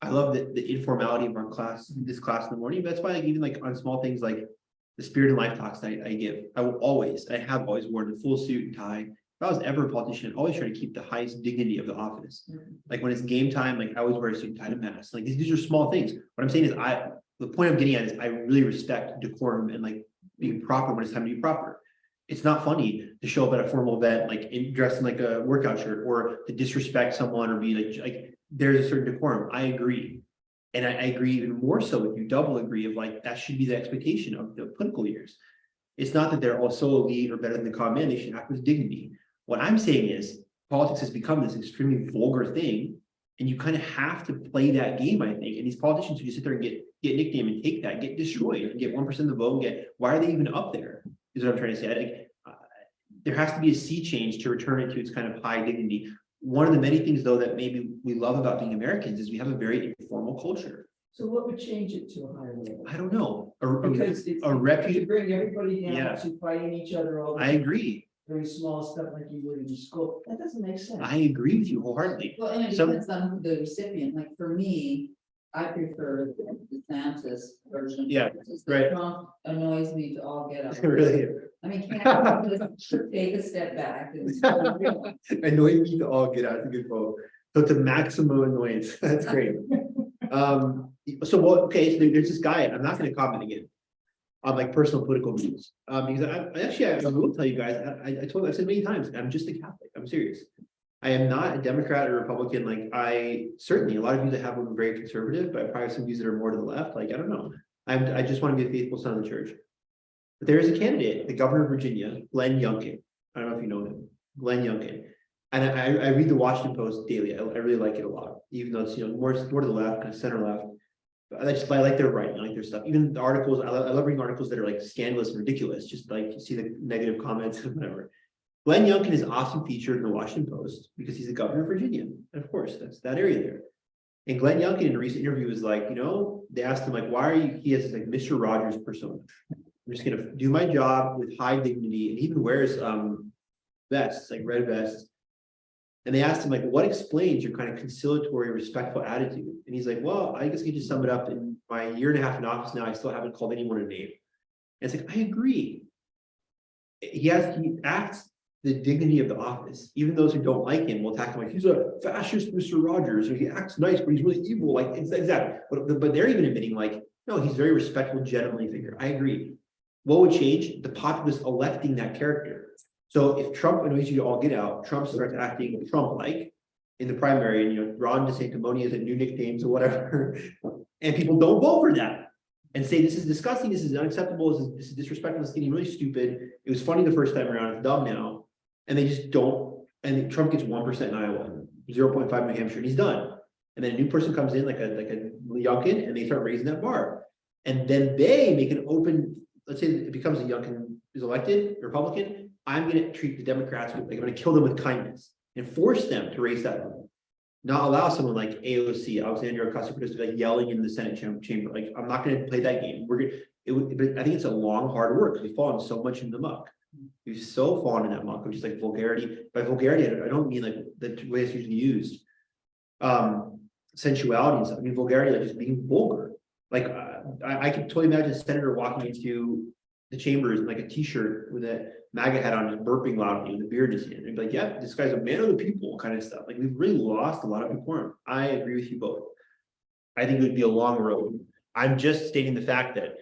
I love the informality of our class, this class in the morning. But that's why, like, even like on small things like the Spirit and Life talks I give, I have always worn a full suit and tie. If I was ever a politician, I'd always try to keep the highest dignity of the office. Like when it's game time, like I always wear a suit and tie and a mask. Like these are small things. What I'm saying is, the point I'm getting at is I really respect decorum and like being proper when it's time to be proper. It's not funny to show up at a formal event like dressed in like a workout shirt, or to disrespect someone or be like there's a certain decorum. I agree. And I agree even more so with you, double agree of like that should be the expectation of the political leaders. It's not that they're all so elite or better than the common man, they should act with dignity. What I'm saying is politics has become this extremely vulgar thing, and you kind of have to play that game, I think. And these politicians who just sit there and get nicknamed and take that, get destroyed and get 1% of the vote and why are they even up there? Is what I'm trying to say. I think there has to be a sea change to return it to its kind of high dignity. One of the many things, though, that maybe we love about being Americans is we have a very informal culture. So what would change it to a higher level? I don't know. Because it's to bring everybody Yeah. down to fighting each other all the I time. agree. Very small stuff like you would in school. That doesn't make sense. I agree with you wholeheartedly. Well, and it Some- depends on the recipient, like for me, I prefer the DeSantis version. Yeah, Because right. Trump annoys me to all get up. Really, I mean, can't we just take a step back and. annoying me to all get out. It's a good quote. So it's a maximum annoyance. That's great. So there's this guy. I'm not going to comment again on like personal political views, because I will tell you guys. I've said many times, I'm just a Catholic. I'm serious. I am not a Democrat or Republican. Like I certainly a lot of views I have are very conservative, but I probably have some views that are more to the left. Like I don't know. I just want to be a faithful son of the church. But there is a candidate, the governor of Virginia, Glenn Youngkin. I don't know if you know him, Glenn Youngkin. And I read the Washington Post daily. I really like it a lot, even though it's more to the left, kind of center left. But I like their writing, I like their stuff. Even the articles, I love reading articles that are like scandalous and ridiculous, just like you see the negative comments and whatever. Glenn Youngkin is often featured in the Washington Post because he's the governor of Virginia. And of course, that's that area there. And Glenn Youngkin in a recent interview was like, they asked him like, why are you, he has this like Mr. Rogers persona. I'm just gonna do my job with high dignity, and he even wears vests, like red vests. And they asked him, like, what explains your kind of conciliatory, respectful attitude? And he's like, well, I guess I could just sum it up in my year and a half in office now, I still haven't called anyone a name. And it's like, I agree. He acts the dignity of the office. Even those who don't like him will attack him like, he's a fascist Mr. Rogers, or he acts nice, but he's really evil. Like, it's exactly. But they're even admitting, like, no, he's very respectful, gentlemanly figure. I agree. What would change? The populace electing that character. So if Trump annoys you to all get out, Trump starts acting Trump-like, in the primary, and you know, Ron DeSanctimonious and new nicknames or whatever, and people don't vote for that and say this is disgusting, this is unacceptable, this is disrespectful, this is getting really stupid. It was funny the first time around, it's dumb now, and they just don't. And Trump gets 1% in Iowa, 0.5 in New Hampshire, and he's done. And then a new person comes in like a Youngkin, and they start raising that bar, and then they make an open. Let's say it becomes a Youngkin is elected Republican. I'm going to treat the Democrats with, like, I'm going to kill them with kindness and force them to raise that level. Not allow someone like AOC, Alexandria Ocasio-Cortez, to be like yelling in the Senate chamber. Like, I'm not going to play that game. We're gonna. But I think it's a long, hard work. We've fallen so much in the muck. We've so fallen in that muck of just like vulgarity. By vulgarity, I don't mean like the way it's usually used. Sensuality and stuff. I mean vulgarity, like just being vulgar. Like I can totally imagine a senator walking into the chambers in like a t-shirt with a MAGA hat on, just burping loudly with a beer in his hand, and be like, yeah, this guy's a man of the people kind of stuff. Like, we've really lost a lot of decorum. I agree with you both. I think it would be a long road. I'm just stating the fact that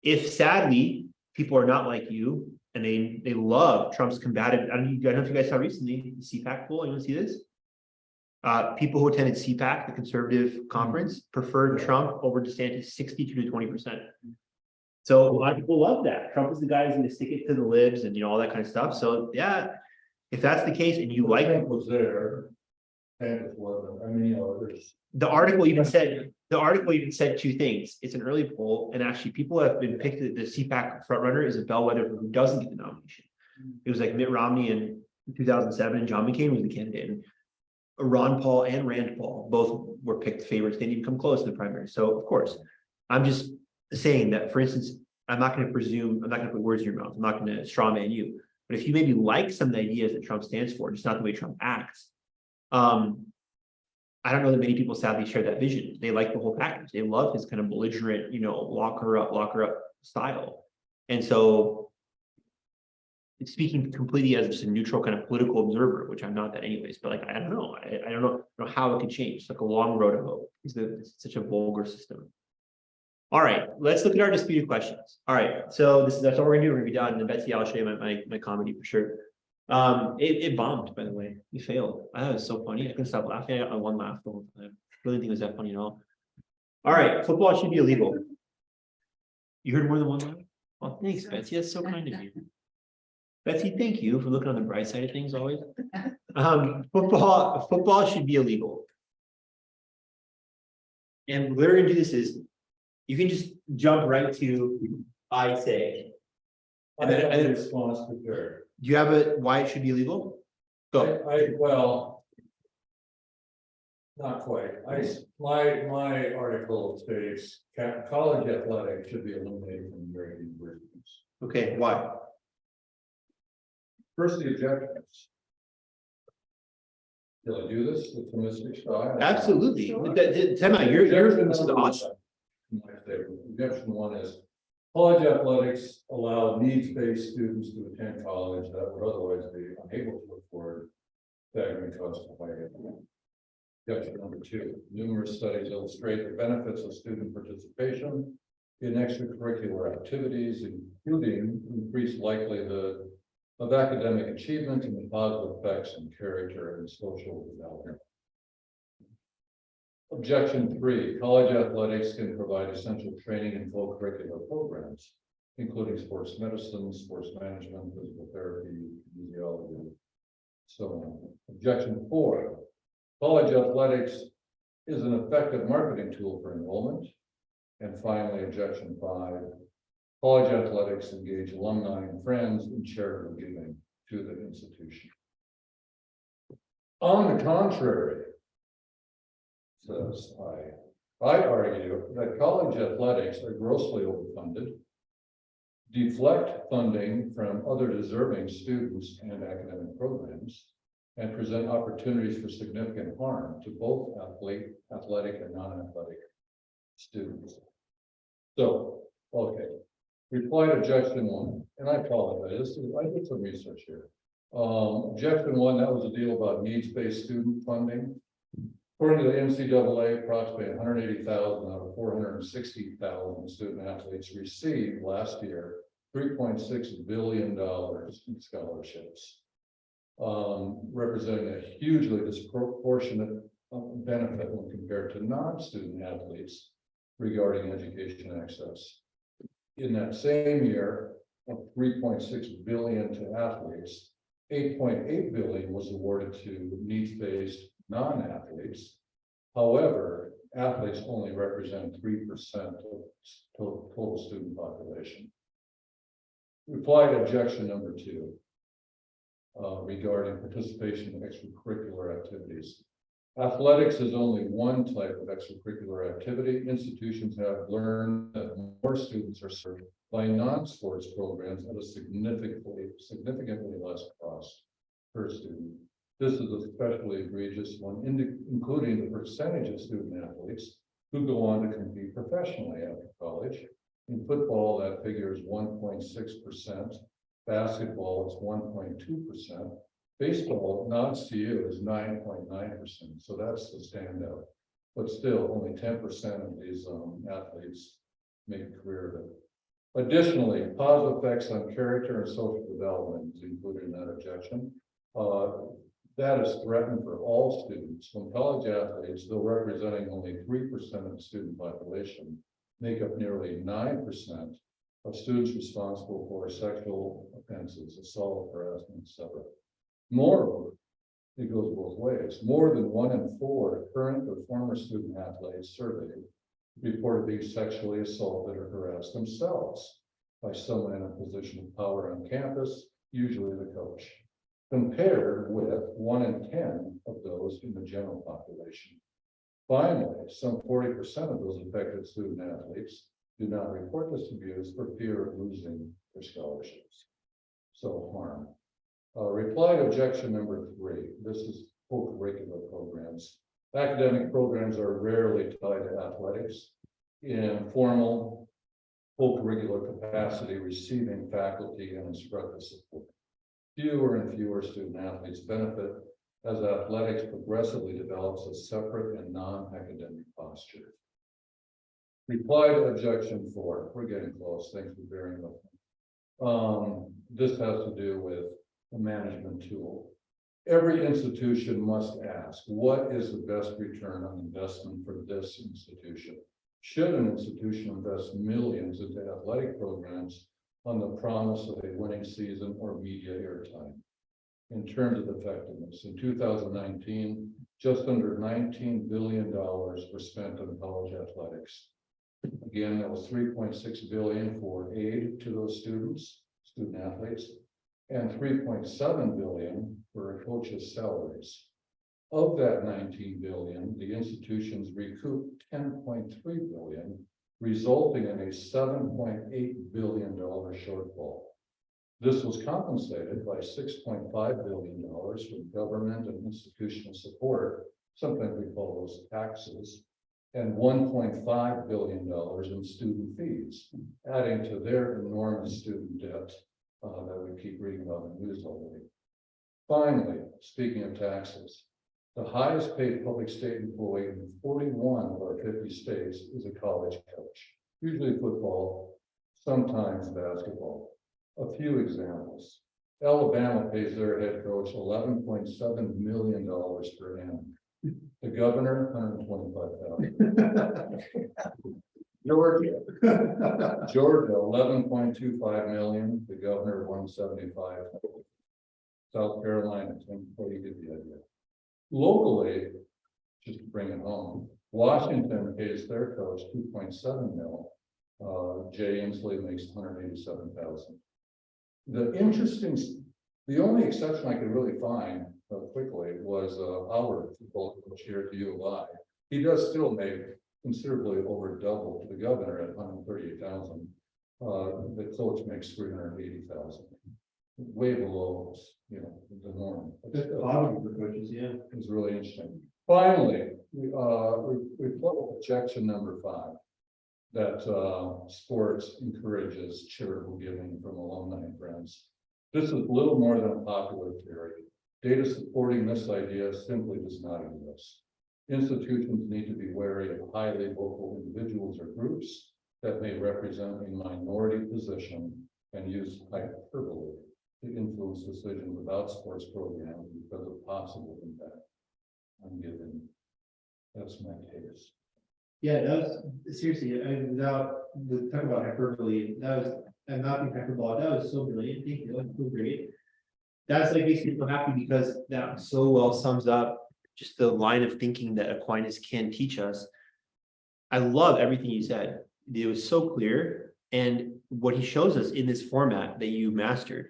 if sadly people are not like you and they love Trump's combative, I don't know if you guys saw recently the CPAC poll. You want to see this? People who attended CPAC, the conservative conference, preferred Trump over DeSantis 62 to 20%. So a lot of people love that. Trump is the guy who's going to stick it to the libs and, you know, all that kind of stuff. So yeah, if that's the case and you like it, was there. And it wasn't, I mean, you know, there's. the article even said two things. It's an early poll, and actually people have been picked. The CPAC frontrunner is a bellwether who doesn't get the nomination. It was like Mitt Romney in 2007, and John McCain was the candidate. And Ron Paul and Rand Paul both were picked favorites. They didn't even come close in the primary. So of course, I'm just saying that, for instance, I'm not going to presume, I'm not going to put words in your mouth. I'm not going to strawman you. But if you maybe like some of the ideas that Trump stands for, just not the way Trump acts, I don't know that many people sadly share that vision. They like the whole package. They love his kind of belligerent, you know, lock her up style. And so, speaking completely as just a neutral kind of political observer, which I'm not that anyways, but like, I don't know. I don't know how it could change. It's like a long road to hoe. It's such a vulgar system. All right, let's look at our disputed questions. All right, so that's all we're gonna do. We're gonna be done. And Betsy, I'll show you my comedy for sure. It bombed, by the way. You failed. I thought it was so funny. I couldn't stop laughing. I got one laugh the whole time. I really think it was that funny at all. All right, football should be illegal. You heard more than one laugh? Oh, thanks, Betsy. That's so kind of you. Betsy, thank you for looking on the bright side of things always. Football should be illegal. And what we're gonna do this is, you can just jump right to I say. And then response prepared. do you have why it should be illegal? Go. Well. Not quite. My article states college athletics should be eliminated from American universities. Okay, why? First, the objectives. Will I do this? It's a mystic style. Absolutely. Sure. Time out. This is awesome. Objection one is college athletics allow needs-based students to attend college that would otherwise be unable to afford staggering costs of higher education. Objection number two, numerous studies illustrate the benefits of student participation in extracurricular activities, including increased likelihood of academic achievement and the positive effects in character and social development. Objection three, college athletics can provide essential training in full curricular programs, including sports medicine, sports management, physical therapy, kinesiology, so on. Objection four, college athletics is an effective marketing tool for enrollment. And finally, objection five, college athletics engage alumni and friends in charitable giving to the institution. On the contrary, says I argue that college athletics are grossly overfunded, deflect funding from other deserving students and academic programs, and present opportunities for significant harm to both athletic and non-athletic students. So, okay. Reply to objection one, and I apologize. I did some research here. Objection one, that was a deal about needs-based student funding. According to the NCAA, approximately 180,000 out of 460,000 student athletes received last year $3.6 billion in scholarships. representing a hugely disproportionate benefit when compared to non-student athletes regarding education access. In that same year, of 3.6 billion to athletes, 8.8 billion was awarded to needs-based non-athletes. However, athletes only represent 3% of total student population. Reply to objection number 2 regarding participation in extracurricular activities. Athletics is only one type of extracurricular activity. Institutions have learned that more students are served by non-sports programs at a significantly less cost per student. This is especially egregious when including the percentage of student athletes who go on to compete professionally after college. In football, that figure is 1.6%. Basketball is 1.2%. Baseball, nods to you, is 9.9%. So that's the standout. But still, only 10% of these athletes make a career of it. Additionally, positive effects on character and social development is included in that objection. That is threatened for all students. When college athletes, though representing only 3% of the student population, make up nearly 9% of students responsible for sexual offenses, assault, harassment, etc. Moreover, it goes both ways. More than 1 in 4 current or former student athletes surveyed reported being sexually assaulted or harassed themselves by someone in a position of power on campus, usually the coach, compared with 1 in 10 of those in the general population. Finally, some 40% of those affected student athletes do not report this abuse for fear of losing their scholarships. So harm. Reply to objection number 3. This is co-curricular programs. Academic programs are rarely tied to athletics. In formal co-curricular capacity, receiving faculty and instructor support. Fewer and fewer student athletes benefit as athletics progressively develops a separate and non-academic posture. Reply to objection 4. We're getting close. Thanks for bearing with me. This has to do with a management tool. Every institution must ask, what is the best return on investment for this institution? Should an institution invest millions into athletic programs on the promise of a winning season or media airtime? In terms of effectiveness, in 2019, just under $19 billion were spent on college athletics. Again, that was 3.6 billion for aid to those student athletes, and 3.7 billion for coaches' salaries. Of that 19 billion, the institutions recouped 10.3 billion, resulting in a $7.8 billion shortfall. This was compensated by $6.5 billion from government and institutional support, sometimes we call those taxes, and $1.5 billion in student fees, adding to their enormous student debt that we keep reading about in the news lately. Finally, speaking of taxes, the highest paid public state employee in 41 of our 50 states is a college coach, usually football, sometimes basketball. A few examples. Alabama pays their head coach $11.7 million per annum. The governor, $125,000. Georgia, 11.25 million. The governor, 175. South Carolina, 10. You get the idea. Locally, just to bring it home, Washington pays their coach 2.7 mil. Jay Inslee makes 187,000. The only exception I could really find quickly was our football coach here at the U of I. He does still make considerably over double to the governor at 138,000. The coach makes 380,000. Way below, the norm. It's really interesting. Finally, we put objection number 5. That sports encourages charitable giving from alumni and friends. This is little more than a popular theory. Data supporting this idea simply does not exist. Institutions need to be wary of highly vocal individuals or groups that may represent a minority position and use hyperbole to influence influence decisions about sports programs because of possible impact on given. That's my case. Yeah, that was seriously, without the talk about hyperbole, that was, I'm not being hyperbolic, that was so brilliant, thank you, that was so great. That's like makes me so happy because that so well sums up just the line of thinking that Aquinas can teach us. I love everything you said. It was so clear. And what he shows us in this format that you mastered,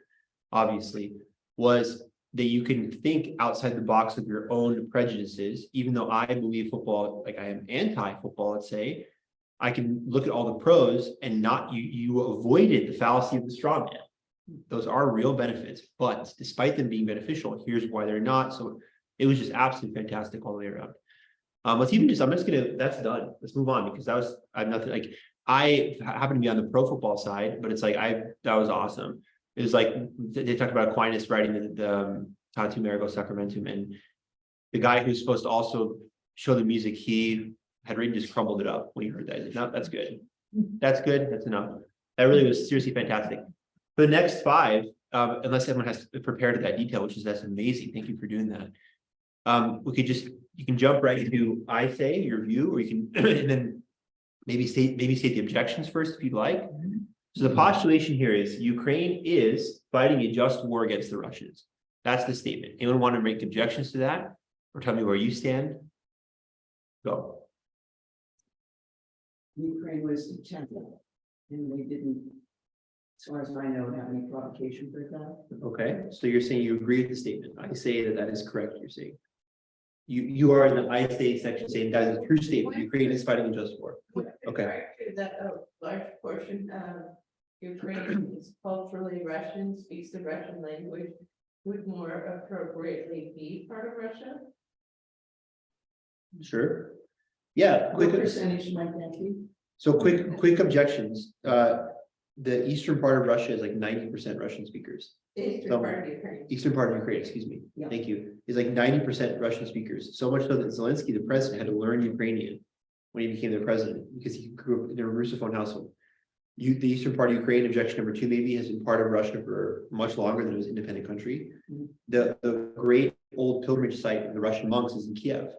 obviously, was that you can think outside the box of your own prejudices, even though I believe football, like I am anti-football, let's say, I can look at all the pros and not you avoided the fallacy of the straw man. Those are real benefits, but despite them being beneficial, here's why they're not. So it was just absolutely fantastic all the way around. Let's even just, I'm just gonna, that's done. Let's move on because that was, I'm nothing like, I happen to be on the pro football side, but it's like, that was awesome. It was like, they talked about Aquinas writing the Tantum Ergo Sacramentum, and the guy who's supposed to also show the music, he had written, just crumbled it up when he heard that. He's like, no, that's good. That's good. That's enough. That really was seriously fantastic. For the next 5, unless everyone has prepared that detail, that's amazing. Thank you for doing that. We could just, you can jump right into I say your view, or you can and then maybe state the objections first if you'd like. So the postulation here is Ukraine is fighting a just war against the Russians. That's the statement. Anyone want to make objections to that, or tell me where you stand? Go. Ukraine was attempted, and they didn't, as far as I know, have any provocation for that. Okay, so you're saying you agree with the statement. I say that is correct. You're saying you are in the I say section saying that is a true statement. Ukraine is fighting a just war. Okay. That a large portion of Ukraine is culturally Russian, speaks the Russian language, would more appropriately be part of Russia. Sure. Yeah, What quick. percentage might that be? So quick objections. The eastern part of Russia is like 90% Russian speakers. The eastern part of Ukraine. Eastern part of Ukraine, excuse me. Yeah. Thank you. Is like 90% Russian speakers. So much so that Zelensky, the president, had to learn Ukrainian when he became the president because he grew up in a Russophone household. The eastern part of Ukraine, objection number 2, maybe, has been part of Russia for much longer than it was an independent country. Mhm. The great old pilgrimage site of the Russian monks is in Kiev.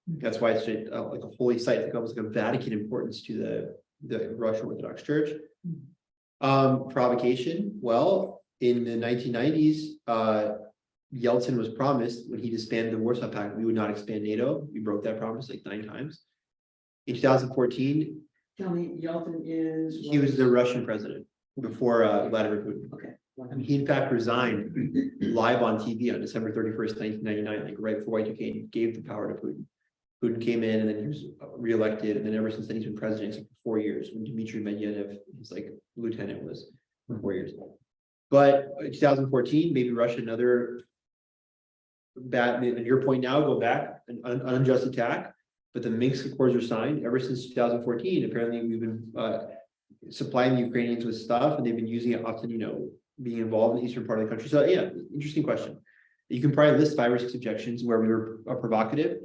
That's why it's like a holy site, like almost like a Vatican importance to the Russian Orthodox Church. Provocation. Well, in the 1990s, Yeltsin was promised when he disbanded the Warsaw Pact, we would not expand NATO. We broke that promise like 9 times. In 2014, Tell me, Yeltsin is. he was the Russian president before Vladimir Putin. Okay. And he in fact resigned live on TV on December 31st, 1999, like right before Y2K, gave the power to Putin. Putin came in and then he was reelected, and then ever since then he's been president for 4 years. When Dmitry Medvedev, his like lieutenant, was for 4 years. But in 2014, maybe Russia another bad. And your point now, go back an unjust attack, but the Minsk Accords are signed. Ever since 2014, apparently we've been supplying the Ukrainians with stuff, and they've been using it often. Being involved in the eastern part of the country. So yeah, interesting question. You can probably list 5 or 6 objections where we were provocative.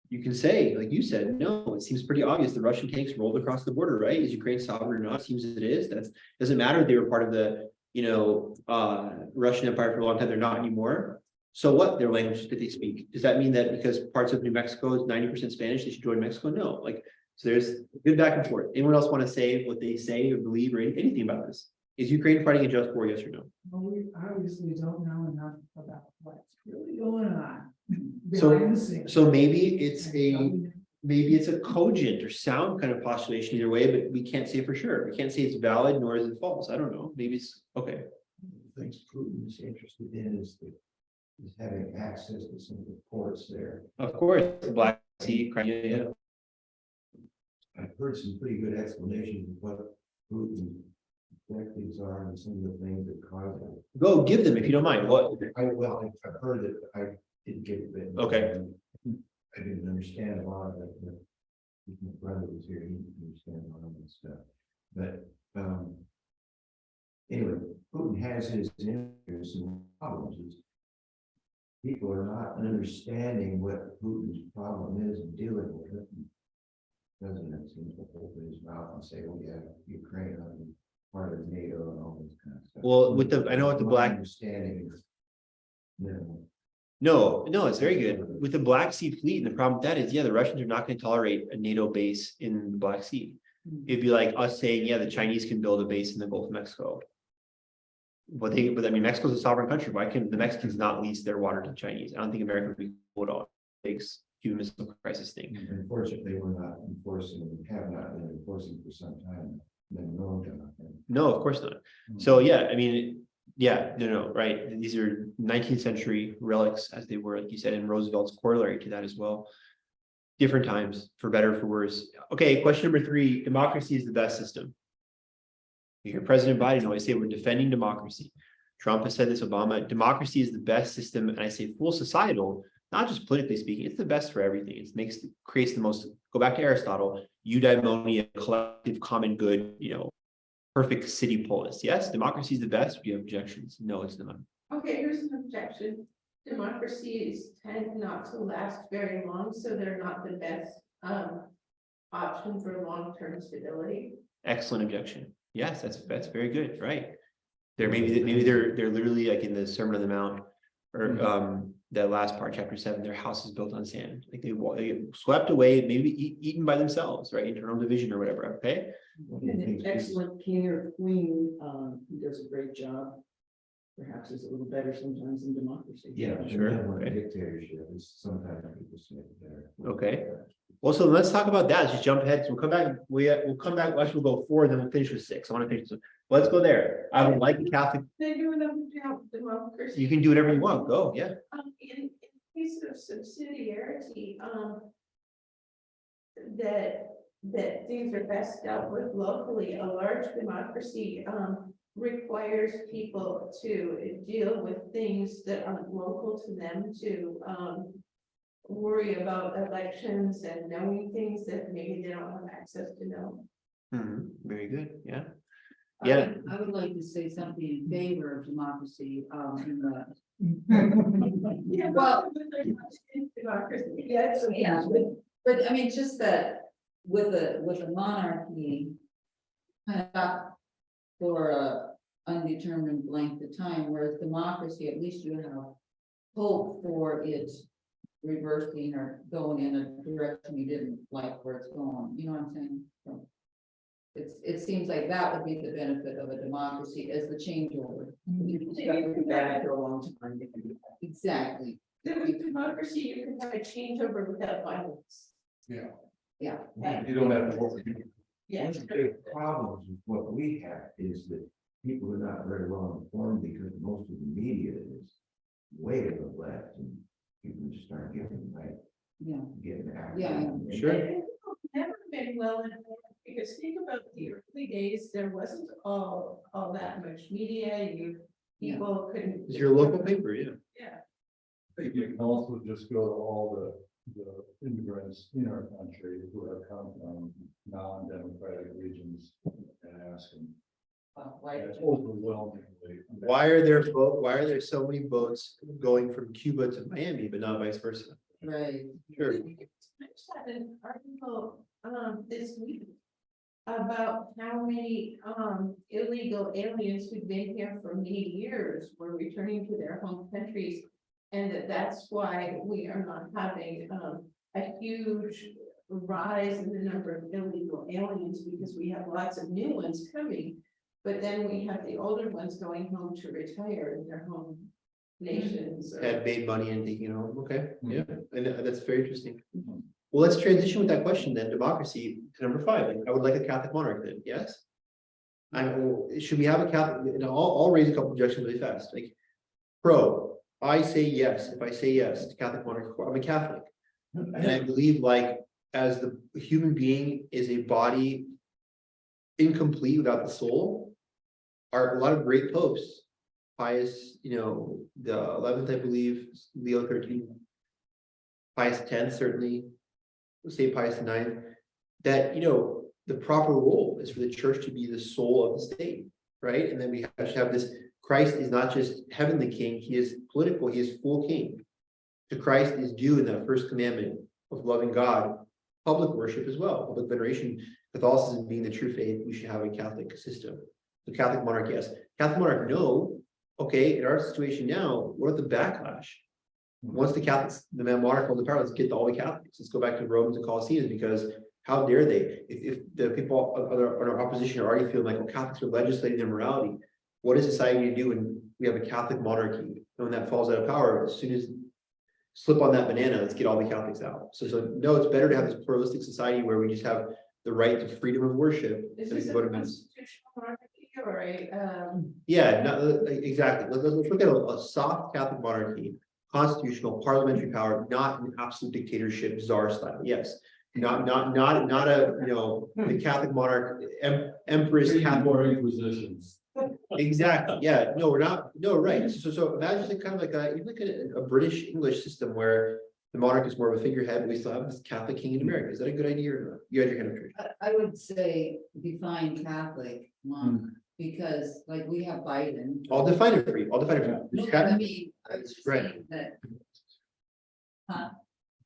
You can say, like you said, no, it seems pretty obvious the Russian tanks rolled across the border, right? Is Ukraine sovereign or not? Seems it is. That doesn't matter if they were part of the, Russian Empire for a long time. They're not anymore. So what? Their language that they speak. Does that mean that because parts of New Mexico is 90% Spanish, they should join Mexico? No. So there's good back and forth. Anyone else want to say what they say or believe or anything about this? Is Ukraine fighting a just war? Yes or no? Well, we obviously don't know enough about what's really going on So- behind the scenes. So maybe it's a cogent or sound kind of postulation either way, but we can't say for sure. We can't say it's valid nor is it false. I don't know. Maybe it's okay. Things Putin is interested in is having access to some of the ports there. Of course, the Black Sea, Crimea, yeah. I've heard some pretty good explanations of what Putin's objectives are and some of the things that cause it. Go give them if you don't mind. What? I've heard it, I didn't get it. But Okay. I didn't understand a lot of it, but my brother was here, he didn't understand a lot of this stuff. But anyway, Putin has his interests and problems. People are not understanding what Putin's problem is and dealing with it. President seems to open his mouth and say, "Oh yeah, Ukraine, I mean, part of NATO and all this kind of stuff." Well, I know with the My Black, understanding is No. No, it's very good. With the Black Sea fleet, and the problem with that is, yeah, the Russians are not going to tolerate a NATO base in the Black Sea. It'd be like us saying, yeah, the Chinese can build a base in the Gulf of Mexico. But I mean, Mexico's a sovereign country. Why can the Mexicans not lease their water to the Chinese? I don't think America would be cool at all. Takes Cuban Missile Crisis thing. Unfortunately, we're not enforcing, we have not been enforcing for some time, been known to not. No, of course not. So yeah, I mean, yeah, no, right. These are 19th century relics, as they were, like you said, and Roosevelt's corollary to that as well. Different times, for better, for worse. Okay, question number 3: democracy is the best system. You hear President Biden always say we're defending democracy. Trump has said this, Obama. Democracy is the best system, and I say full societal, not just politically speaking. It's the best for everything. It creates the most. Go back to Aristotle. Eudaimonia, collective common good. Perfect city polis. Yes, democracy is the best. Do you have objections? No, it's not. Okay, here's an objection. Democracies tend not to last very long, so they're not the best option for long-term stability. Excellent objection. Yes, that's very good. Right. Maybe they're literally like in the Sermon on the Mount, or that last part, chapter 7. Their house is built on sand. Like they get swept away, maybe eaten by themselves. Right, internal division or whatever. Okay. And an excellent king or queen, who does a great job, perhaps is a little better sometimes in democracy. Yeah, Sure, sure. okay. Dictatorship is sometimes people say it better. Okay. Well, so let's talk about that. Just jump ahead. So we'll come back. We'll come back. Actually, we'll go 4, then we'll finish with 6. I want to finish this. Let's go there. I would like a Catholic. They do another job with democracy. You can do whatever you want. Go. Yeah. In case of subsidiarity, that things are best dealt with locally. A large democracy requires people to deal with things that aren't local to them, to worry about elections and knowing things that maybe they don't have access to know. Very good. Yeah. I Yeah. would like to say something in favor of democracy, in the. Yeah, Well- democracy, yes, Yeah, but I mean, just that with a monarchy. Kind of for a undetermined length of time, whereas democracy, at least you have hope for it reversing or going in a direction you didn't like where it's going, you know what I'm saying? So it seems like that would be the benefit of a democracy as the changeover. Bad for a long time. Exactly, With democracy, you can have a changeover without violence. Yeah. yeah. You don't have to work. Yes. One of the big problems with what we have is that people are not very well informed because most of the media is way to the left and people just aren't getting right. Yeah. Getting active. Yeah, Sure. And people have never been well informed, because think about the early days, there wasn't all that much media, people couldn't. It's your local paper. Yeah. Yeah. You can also just go to all the immigrants in our country who have come from non-democratic regions and ask them. It's overwhelmingly. Why are there so many boats going from Cuba to Miami, but not vice versa? right. Sure. I just had an article this week about how many illegal aliens who've been here for many years were returning to their home countries. And that's why we are not having a huge rise in the number of illegal aliens, because we have lots of new ones coming. But then we have the older ones going home to retire in their home nations. Had made money and taking it home. Okay. Yeah. And that's very interesting. Well, let's transition with that question then. Democracy to number 5. Like, I would like a Catholic monarch then. Yes. Should we have a Catholic? And I'll raise a couple objections really fast. Like, I say yes. If I say yes to Catholic monarchy, I'm a Catholic. And I believe, like, as the human being is a body incomplete without the soul, are a lot of great popes. Pius, the 11th, I believe, Leo 13, Pius 10, certainly, St. Pius 9, that, the proper role is for the church to be the soul of the state, right? And then we have this. Christ is not just heavenly king, he is political, he is full king. To Christ is due in that first commandment of loving God, public worship as well, public veneration. Catholicism being the true faith, we should have a Catholic system. The Catholic monarch, yes. Catholic monarch, no. okay, in our situation now, what are the backlash? Once the Catholics, the monarch hold the power, let's get all the Catholics, let's go back to Romans and Colosseums, because how dare they? If the people in our opposition are already feeling like, well, Catholics are legislating their morality, what is society to do when we have a Catholic monarchy? And when that falls out of power, as soon as slip on that banana, let's get all the Catholics out. So no, it's better to have this pluralistic society where we just have the right to freedom of worship. Is so we this can a go to mass. constitutional monarchy or a, Yeah, no, exactly. Let's look at a soft Catholic monarchy, constitutional, parliamentary power, not an absolute dictatorship, czar style. Yes, not a, you know, the Catholic monarch, empress. More inquisitions. Exactly. Yeah. No, we're not. No, right. So imagine kind of like even like a British English system where the monarch is more of a figurehead, but we still have this Catholic king in America. Is that a good idea or not? You had your hand up, Trish. I would say define Catholic monk, because like we have Biden. I'll define it for you. I'll define it for you. Yeah, I mean, I was just Right. saying that. Huh?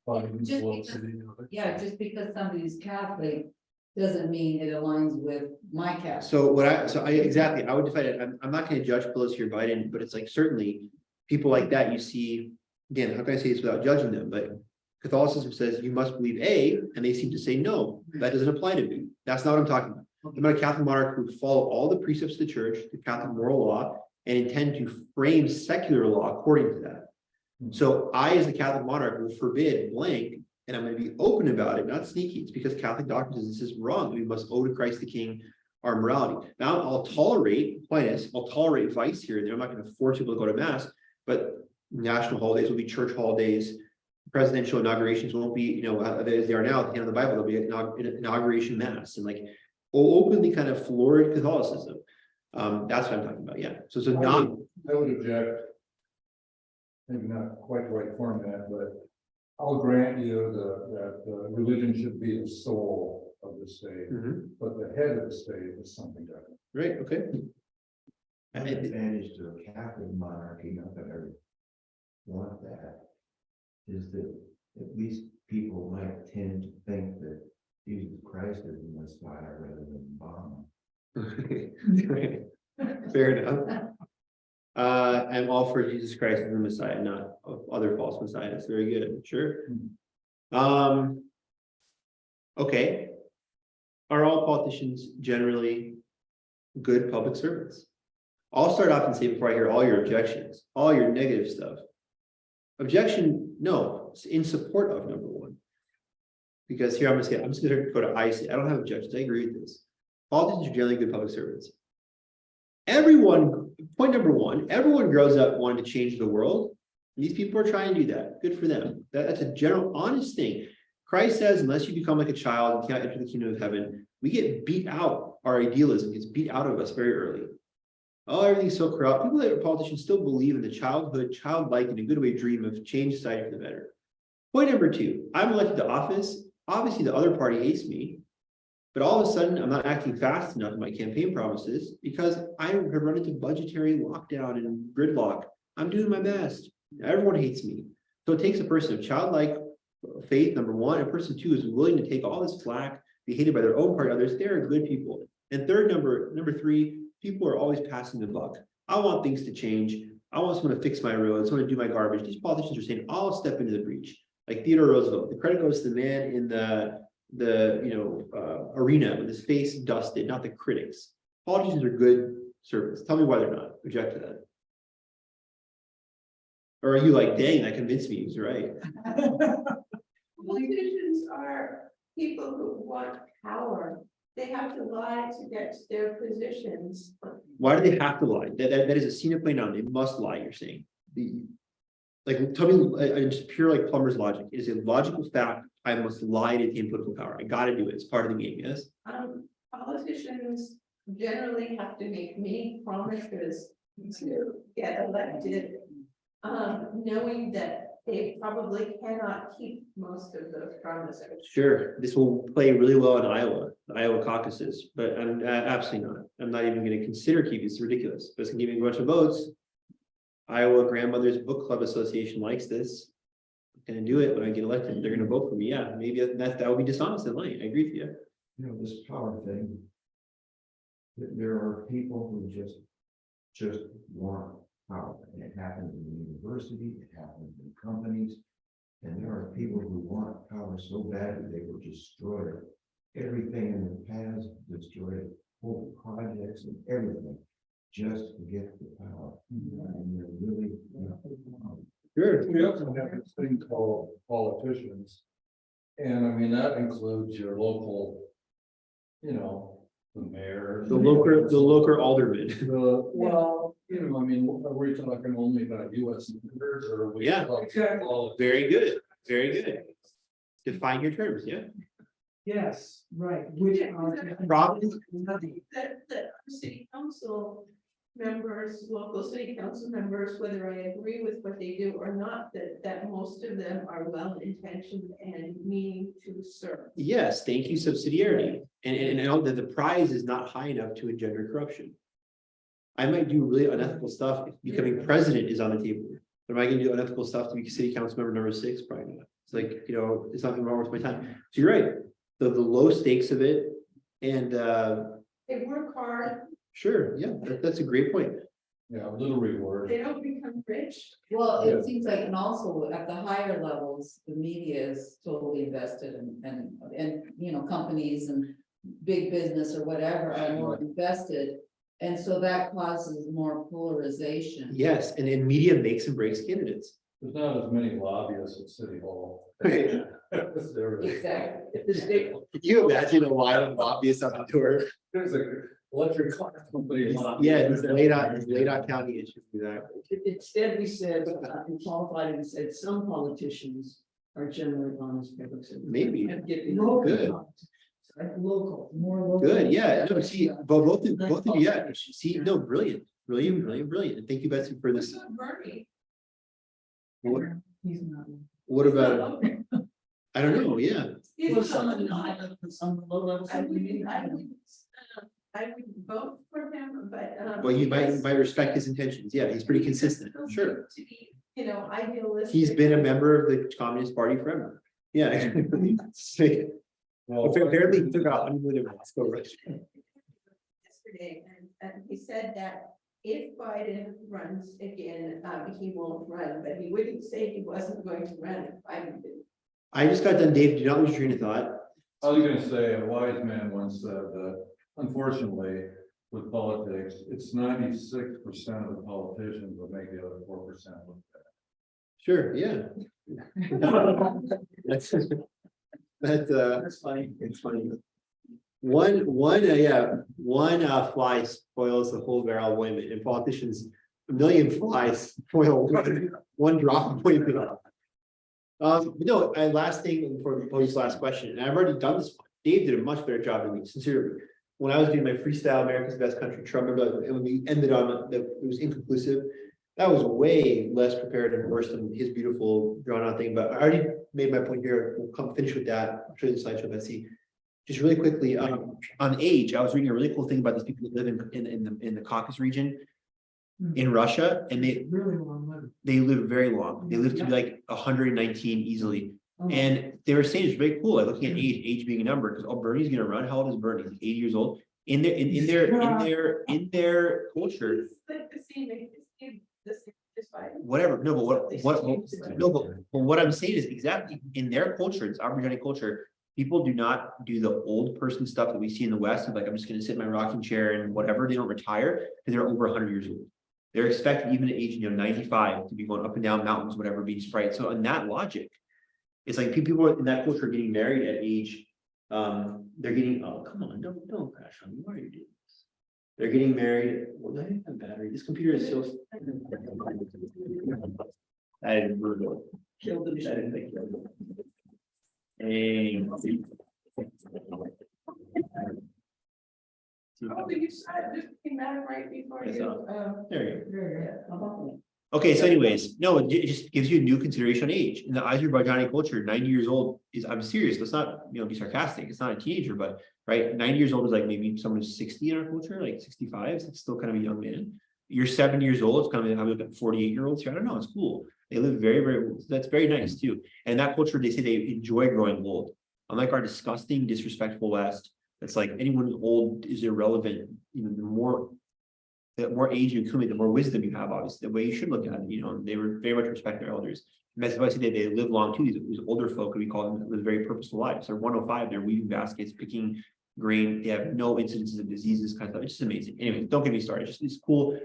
Biden, Just Pelosi, because- you know, Yeah, just because somebody's Catholic doesn't mean it aligns with my Catholic. So I exactly, I would define it. I'm not going to judge Pelosi or Biden, but it's like certainly people like that you see, again, how can I say this without judging them? But Catholicism says you must believe A, and they seem to say, no, that doesn't apply to me. That's not what I'm talking about. I'm about a Catholic monarch who follow all the precepts of the church, the Catholic moral law, and intend to frame secular law according to that. So I, as the Catholic monarch, will forbid blank, and I'm going to be open about it, not sneaky. It's because Catholic doctrine says this is wrong. We must owe to Christ the King our morality. Now I'll tolerate Aquinas, I'll tolerate vice here and there. I'm not going to force people to go to mass, but national holidays will be church holidays. Presidential inaugurations won't be, you know, as they are now at the end of the Bible, there'll be an inauguration mass and like openly kind of floored Catholicism. That's what I'm talking about. Yeah. So not. I would object. Maybe not quite the right format, but I'll grant you that religion should be the soul of the state, but the head of the state is something different. Right. Okay. An advantage to a Catholic monarchy, not that I want that, is that at least people might tend to think that Jesus Christ is the Messiah rather than Obama. Fair enough. I'm all for Jesus Christ as the Messiah, not other false messiahs. Very good. Sure. Okay. Are all politicians generally good public servants? I'll start off and say before I hear all your objections, all your negative stuff. Objection, no, it's in support of number one. Because here I'm just gonna go to I don't have objections. I agree with this. Politicians are generally good public servants. Everyone, point number one, everyone grows up wanting to change the world. These people are trying to do that. Good for them. That's a general honest thing. Christ says, unless you become like a child, you can't enter the kingdom of heaven. We get beat out. Our idealism gets beat out of us very early. Oh, everything's so corrupt. People that are politicians still believe in the childhood, childlike, in a good way dream of change society for the better. Point number two, I'm elected to office. Obviously, the other party hates me. But all of a sudden, I'm not acting fast enough in my campaign promises because I have run into budgetary lockdown and gridlock. I'm doing my best. Everyone hates me. So it takes a person of childlike faith, number one, and person two is willing to take all this flack, be hated by their own party, others. They are good people. And third, number three, people are always passing the buck. I want things to change. I want someone to fix my roads, someone to do my garbage. These politicians are saying, I'll step into the breach. Like Theodore Roosevelt, the credit goes to the man in the arena with his face dusted, not the critics. Politicians are good servants. Tell me why they're not. Object to that. Or are you like, dang, that convinced me he's right? politicians are people who want power. They have to lie to get to their positions. Why do they have to lie? That is a sine qua non. They must lie, you're saying. Like, tell me, just pure like Plumber's logic. Is it logical fact I must lie to attain political power? I gotta do it. It's part of the game, yes? Politicians generally have to make many promises to get elected, knowing that they probably cannot keep most of those promises. Sure, this will play really well in Iowa, the Iowa caucuses, but I'm absolutely not. I'm not even going to consider keeping this. Ridiculous. But it's going to give me a bunch of votes. Iowa Grandmothers Book Club Association likes this. I'm going to do it when I get elected. They're going to vote for me. Yeah, maybe that would be dishonest and lying. I agree with you. You know, this power thing. There are people who just want power. And it happens in the university, it happens in companies. And there are people who want power so badly, they will destroy everything in the past, destroy whole projects and everything, just to get the power. And they're really. Sure. We also have this thing called politicians. And I mean, that includes your local, you know, the mayor. The local alderman. Well, you know, I mean, are we talking only about US senators or are we? Yeah. talking all- Very good, very good. Define your terms, yeah. Yes, right, which are. Problems. That our city council members, local city council members, whether I agree with what they do or not, that most of them are well-intentioned and meaning to serve. Yes, thank you, subsidiarity. And I know that the prize is not high enough to engender corruption. I might do really unethical stuff if becoming president is on the table. But am I gonna do unethical stuff to be city council member number 6? Probably not. It's like, you know, it's not wrong with my time. So you're right. The low stakes of it. And They work hard, sure, yeah, that's a great point. Yeah, a little reward. they don't become rich. Well, Yeah. it seems like, and also at the higher levels, the media is totally invested and, you know, companies and big business or whatever are more invested. And so that causes more polarization. Yes, and media makes and breaks candidates. There's not as many lobbyists at City Hall. Right. There is. Exactly. If the state, Can you imagine a line of lobbyists on the tour? There's a electric car company. Yeah, it's laid out county issues, exactly. instead we said, and qualified and said, some politicians are generally honest public citizens. Maybe. And get Local. the- Good. Like local, more local. Good, yeah, no, see, both of you, yeah, see, no, brilliant, and thank you, Betsy, for this. Bernie. What, He's not. what about, I don't know, yeah, Well, some of the high level, some of the low levels. I would vote for him, but. well, you might respect his intentions, yeah, he's pretty consistent, sure. To be, you know, idealistic. He's been a member of the Communist Party forever, yeah. Well, Apparently he took out unlimited Moscow Russia. Yesterday, and he said that if Biden runs again, he won't run, but he wouldn't say he wasn't going to run if Biden did. I just got done, Dave, do not lose your train of thought. I was gonna say, a wise man once said that unfortunately, with politics, it's 96% of the politicians will make the other 4% look bad. Sure, yeah. That's funny. it's funny. One fly spoils the whole barrel of ointment, and politicians, a million flies spoil one drop of ointment. No, and last thing before we pose this last question, and I've already done this one. Dave did a much better job than me, sincerely. When I was doing my freestyle America's Best Country Trump, remember, and when we ended on that, it was inconclusive. That was way less prepared and worse than his beautiful drawn out thing, but I already made my point here. We'll come finish with that. I'll show you the slideshow, Betsy. Just really quickly, on age, I was reading a really cool thing about these people that live in the Caucasus region in Russia, and Really long living. they live very long. They live to be like 119 easily. And they were saying it's very cool, like looking at age being a number, because Bernie's gonna run. How old is Bernie? He's 80 years old. In their culture, Like the same, this Biden. whatever, no, but what I'm saying is exactly in their culture, it's Aboriginal culture, people do not do the old person stuff that we see in the West of like, I'm just gonna sit in my rocking chair and whatever, they don't retire because they're over 100 years old. They're expected even at age, 95 to be going up and down mountains, whatever, being sprite. So in that logic, it's like people in that culture are getting married at age, they're getting, oh, come on, don't crash on me, why are you doing this? They're getting married, well, I didn't have battery, this computer is so. I didn't brutal. Killed them. I didn't think. Hey. Oh, you said this came out right before I you, saw. There you go. How about that? Okay, so anyways, no, it just gives you a new consideration on age. In the Azerbaijani culture, 90 years old is, I'm serious, let's not, be sarcastic. It's not a teenager, but right, 90 years old is like maybe someone who's 60 in our culture, like 65, so it's still kind of a young man. You're 70 years old, it's kind of, I'm looking at 48-year-olds here. I don't know, it's cool. They live very, very, that's very nice too. And that culture, they say they enjoy growing old. Unlike our disgusting, disrespectful West, it's like anyone old is irrelevant. The more the more age you accumulate, the more wisdom you have, obviously, the way you should look at it, you know, and they were very much respect their elders. And that's why I say they live long too, these older folk, we call them, live very purposeful lives. They're 105, they're weaving baskets, picking grain, they have no incidences of diseases, kind of stuff. It's just amazing. Anyway, don't get me started, it's cool.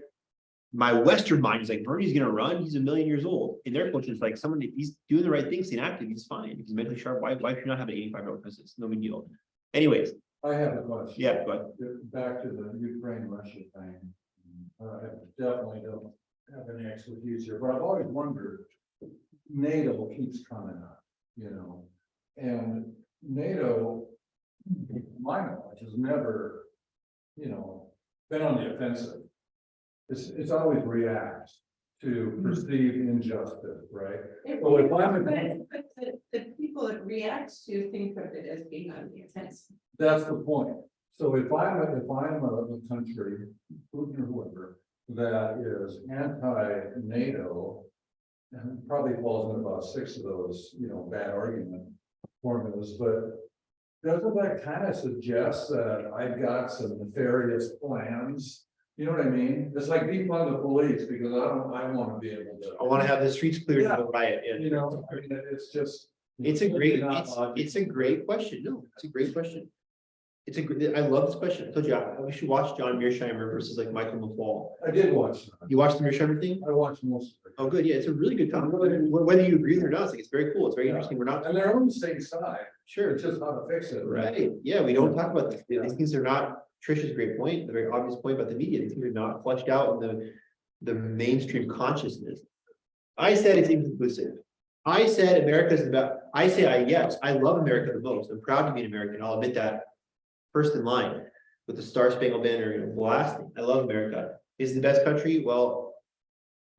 My Western mind is like, Bernie's gonna run, he's 1,000,000 years old. In their culture, it's like someone, he's doing the right thing, staying active, he's fine, he's mentally sharp. Why should you not have an 85-year-old princess? No big deal. Anyways, I have a question. yeah, but Back to the Ukraine-Russia thing. I definitely don't have any expertise here, but I've always wondered, NATO keeps coming up, you know, and NATO, my knowledge, has never, you know, been on the offensive. It's always reacts to perceived injustice, right? Well, if I'm But the people it reacts to think of it as being on the offensive. That's the point. So if I'm a country, Putin or whoever, that is anti-NATO, and probably falls in about 6 of those, you know, bad argument formulas, but doesn't that kind of suggest that I've got some nefarious plans? You know what I mean? It's like defund the police because I want to be able to. I want to have the streets cleared Yeah. of the riot. Yeah. You know, I mean, it's just. It's a great, not it's a great question. No, it's a great question. It's a great, I love this question. I told you, we should watch John Mearsheimer versus like Michael McFall. I did watch that. You watched the Mearsheimer thing? I watched most of it. Oh, good. Yeah, it's a really good comment. Whether you agree with it or not, it's like, it's very cool. It's very interesting. We're not And they're on the same side. sure. It's just how to fix it. Right. Yeah, we don't talk about this. Yeah. These things are not, Trish's great point, the very obvious point about the media. These things are not fleshed out in the mainstream consciousness. I said it's inconclusive. I said America is about, yes, I love America the most. I'm proud to be an American. I'll admit that first in line with the Star Spangled Banner, you know, blasting. I love America. Is it the best country? Well,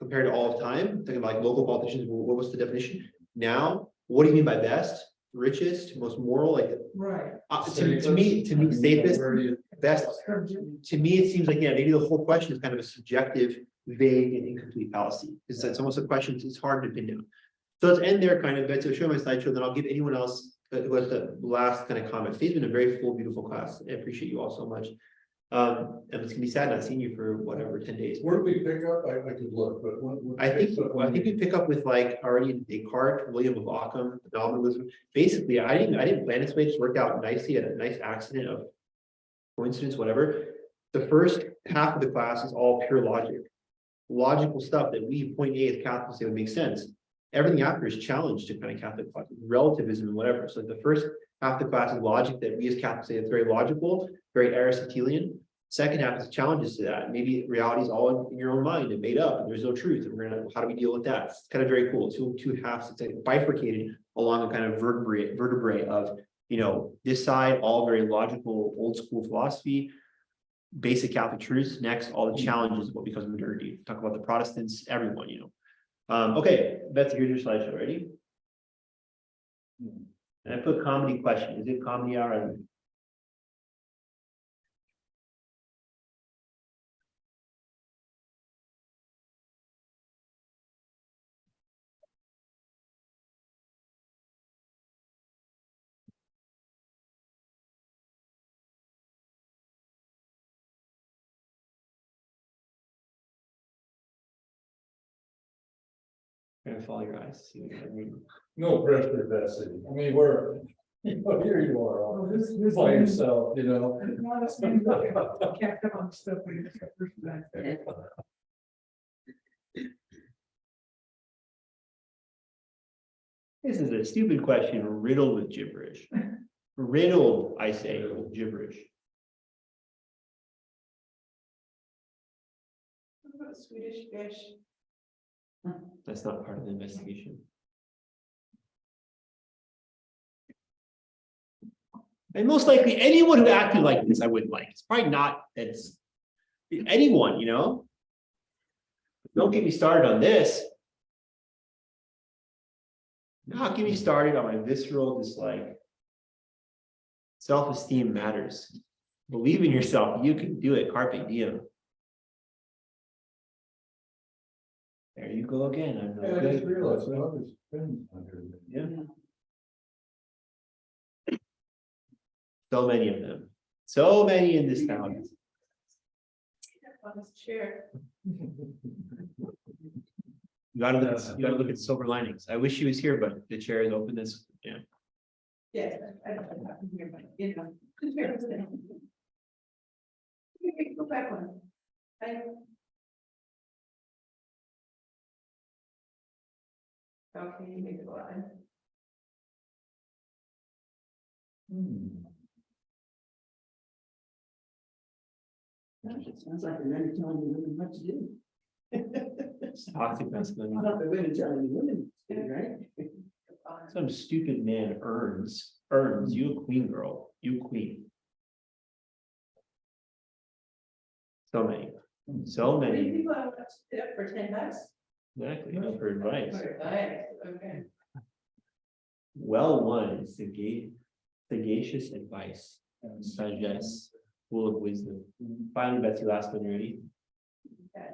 compared to all of time, thinking about like local politicians, what was the definition? Now, what do you mean by best? Richest, most moral, like Right. to me, safest, best. To me, it seems like, yeah, maybe the whole question is kind of a subjective, vague, and incomplete fallacy. It's almost a question, it's hard to pin down. So let's end there kind of, but to show my slideshow, then I'll give anyone else who has the last kind of comment. Faye's been a very full, beautiful class. I appreciate you all so much. And it's gonna be sad not seeing you for whatever, 10 days. Where do we pick up? I could look, but I think we pick up with like already Descartes, William of Ockham, nominalism. Basically, I didn't plan this way, it just worked out nicely, a nice accident of coincidence, whatever. The first half of the class is all pure logical stuff that we point A as Catholics say would make sense. Everything after is challenged to kind of Catholic relativism and whatever. So the first half of the class is logic that we as Catholics say it's very logical, very Aristotelian. Second half is challenges to that. Maybe reality is all in your own mind and made up, and there's no truth. And we're gonna, how do we deal with that? It's kind of very cool. Two halves. It's like bifurcated along a kind of vertebrae of, you know, this side, all very logical, old school philosophy, basic Catholic truths. Next, all the challenges of what becomes modernity. Talk about the Protestants, everyone, you know. Okay, Betsy, here's your slideshow. Ready? And I put comedy question. Is it comedy hour? Trying to follow your eyes. See what I mean. No pressure, Betsy. I mean, but here you are, all This by yourself, you know. Kept up on stuff we just got first back there. This is a stupid question riddled with gibberish. Riddled, I say, with gibberish. What about Swedish fish? That's not part of the investigation. And most likely anyone who acted like this, I wouldn't like. It's probably not, it's anyone, you know? Don't get me started on this. Not get me started on my visceral dislike. Self-esteem matters. Believe in yourself. You can do it. Carpe diem. There you go again. I'm no I just good. realized, well, there's friends under there. Yeah. So many of them. So many in this town. on his chair. You gotta look at silver linings. I wish he was here, but the chair is open this, yeah. Yes, I don't know about here, but you know. the chair is there. Okay, go back one. Okay, you make it live. It sounds like they're really telling the women what to do. It's toxic masculinity. Not the women telling the women, right? Some stupid man earns, you a queen girl, you queen. So many, so Many many, people have it up for $10. exactly, for advice. For advice, okay. Well won, sagacious advice, sagesse, full of wisdom. Finally, Betsy, last one, you ready? Okay.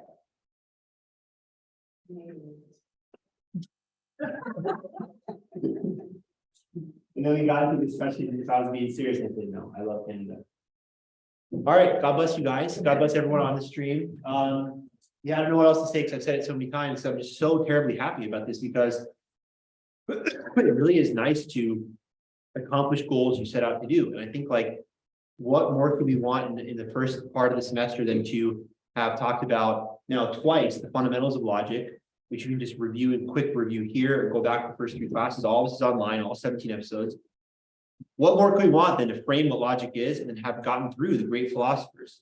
You know, you gotta think, especially if I was being serious, I said, no, I love Canada. All right, God bless you guys. God bless everyone on the stream. Yeah, I don't know what else to say because I've said it so many times. So I'm just so terribly happy about this because it really is nice to accomplish goals you set out to do. And I think like, what more could we want in the first part of the semester than to have talked about now twice the fundamentals of logic, which you can just review in quick review here or go back to the first 3 classes. All this is online, all 17 episodes. What more could we want than to frame what logic is and then have gotten through the great philosophers?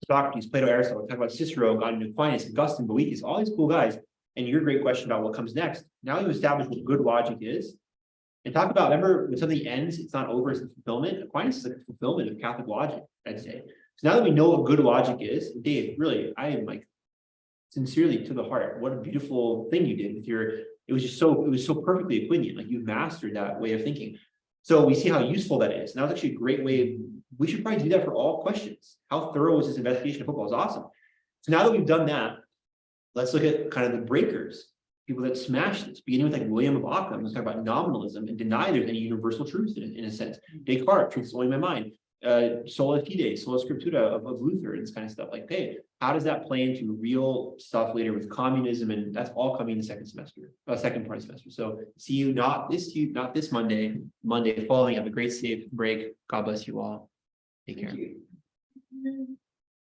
Socrates, Plato, Aristotle, talk about Cicero, gotten to Aquinas, Augustine, Boethius, all these cool guys. And your great question about what comes next. Now you establish what good logic is. And talk about, remember, when something ends, it's not over, it's the fulfillment. Aquinas is like a fulfillment of Catholic logic, I'd say. So now that we know what good logic is, Dave, really, I am like sincerely to the heart. What a beautiful thing you did with your, it was so perfectly Aquinian, like you've mastered that way of thinking. So we see how useful that is. And that was actually a great way. We should probably do that for all questions. How thorough was this investigation of football? Is awesome. So now that we've done that, let's look at kind of the breakers, people that smash this, beginning with like William of Ockham, who's talking about nominalism and deny there's any universal truth in a sense. Descartes, truth is only in my mind. Sola fide, sola scriptura of Luther and this kind of stuff. Like, hey, how does that play into real stuff later with communism? And that's all coming in the second semester, second part of the semester. So see you not this Monday following. Have a great safe break. God bless you all. Take care. Thank you.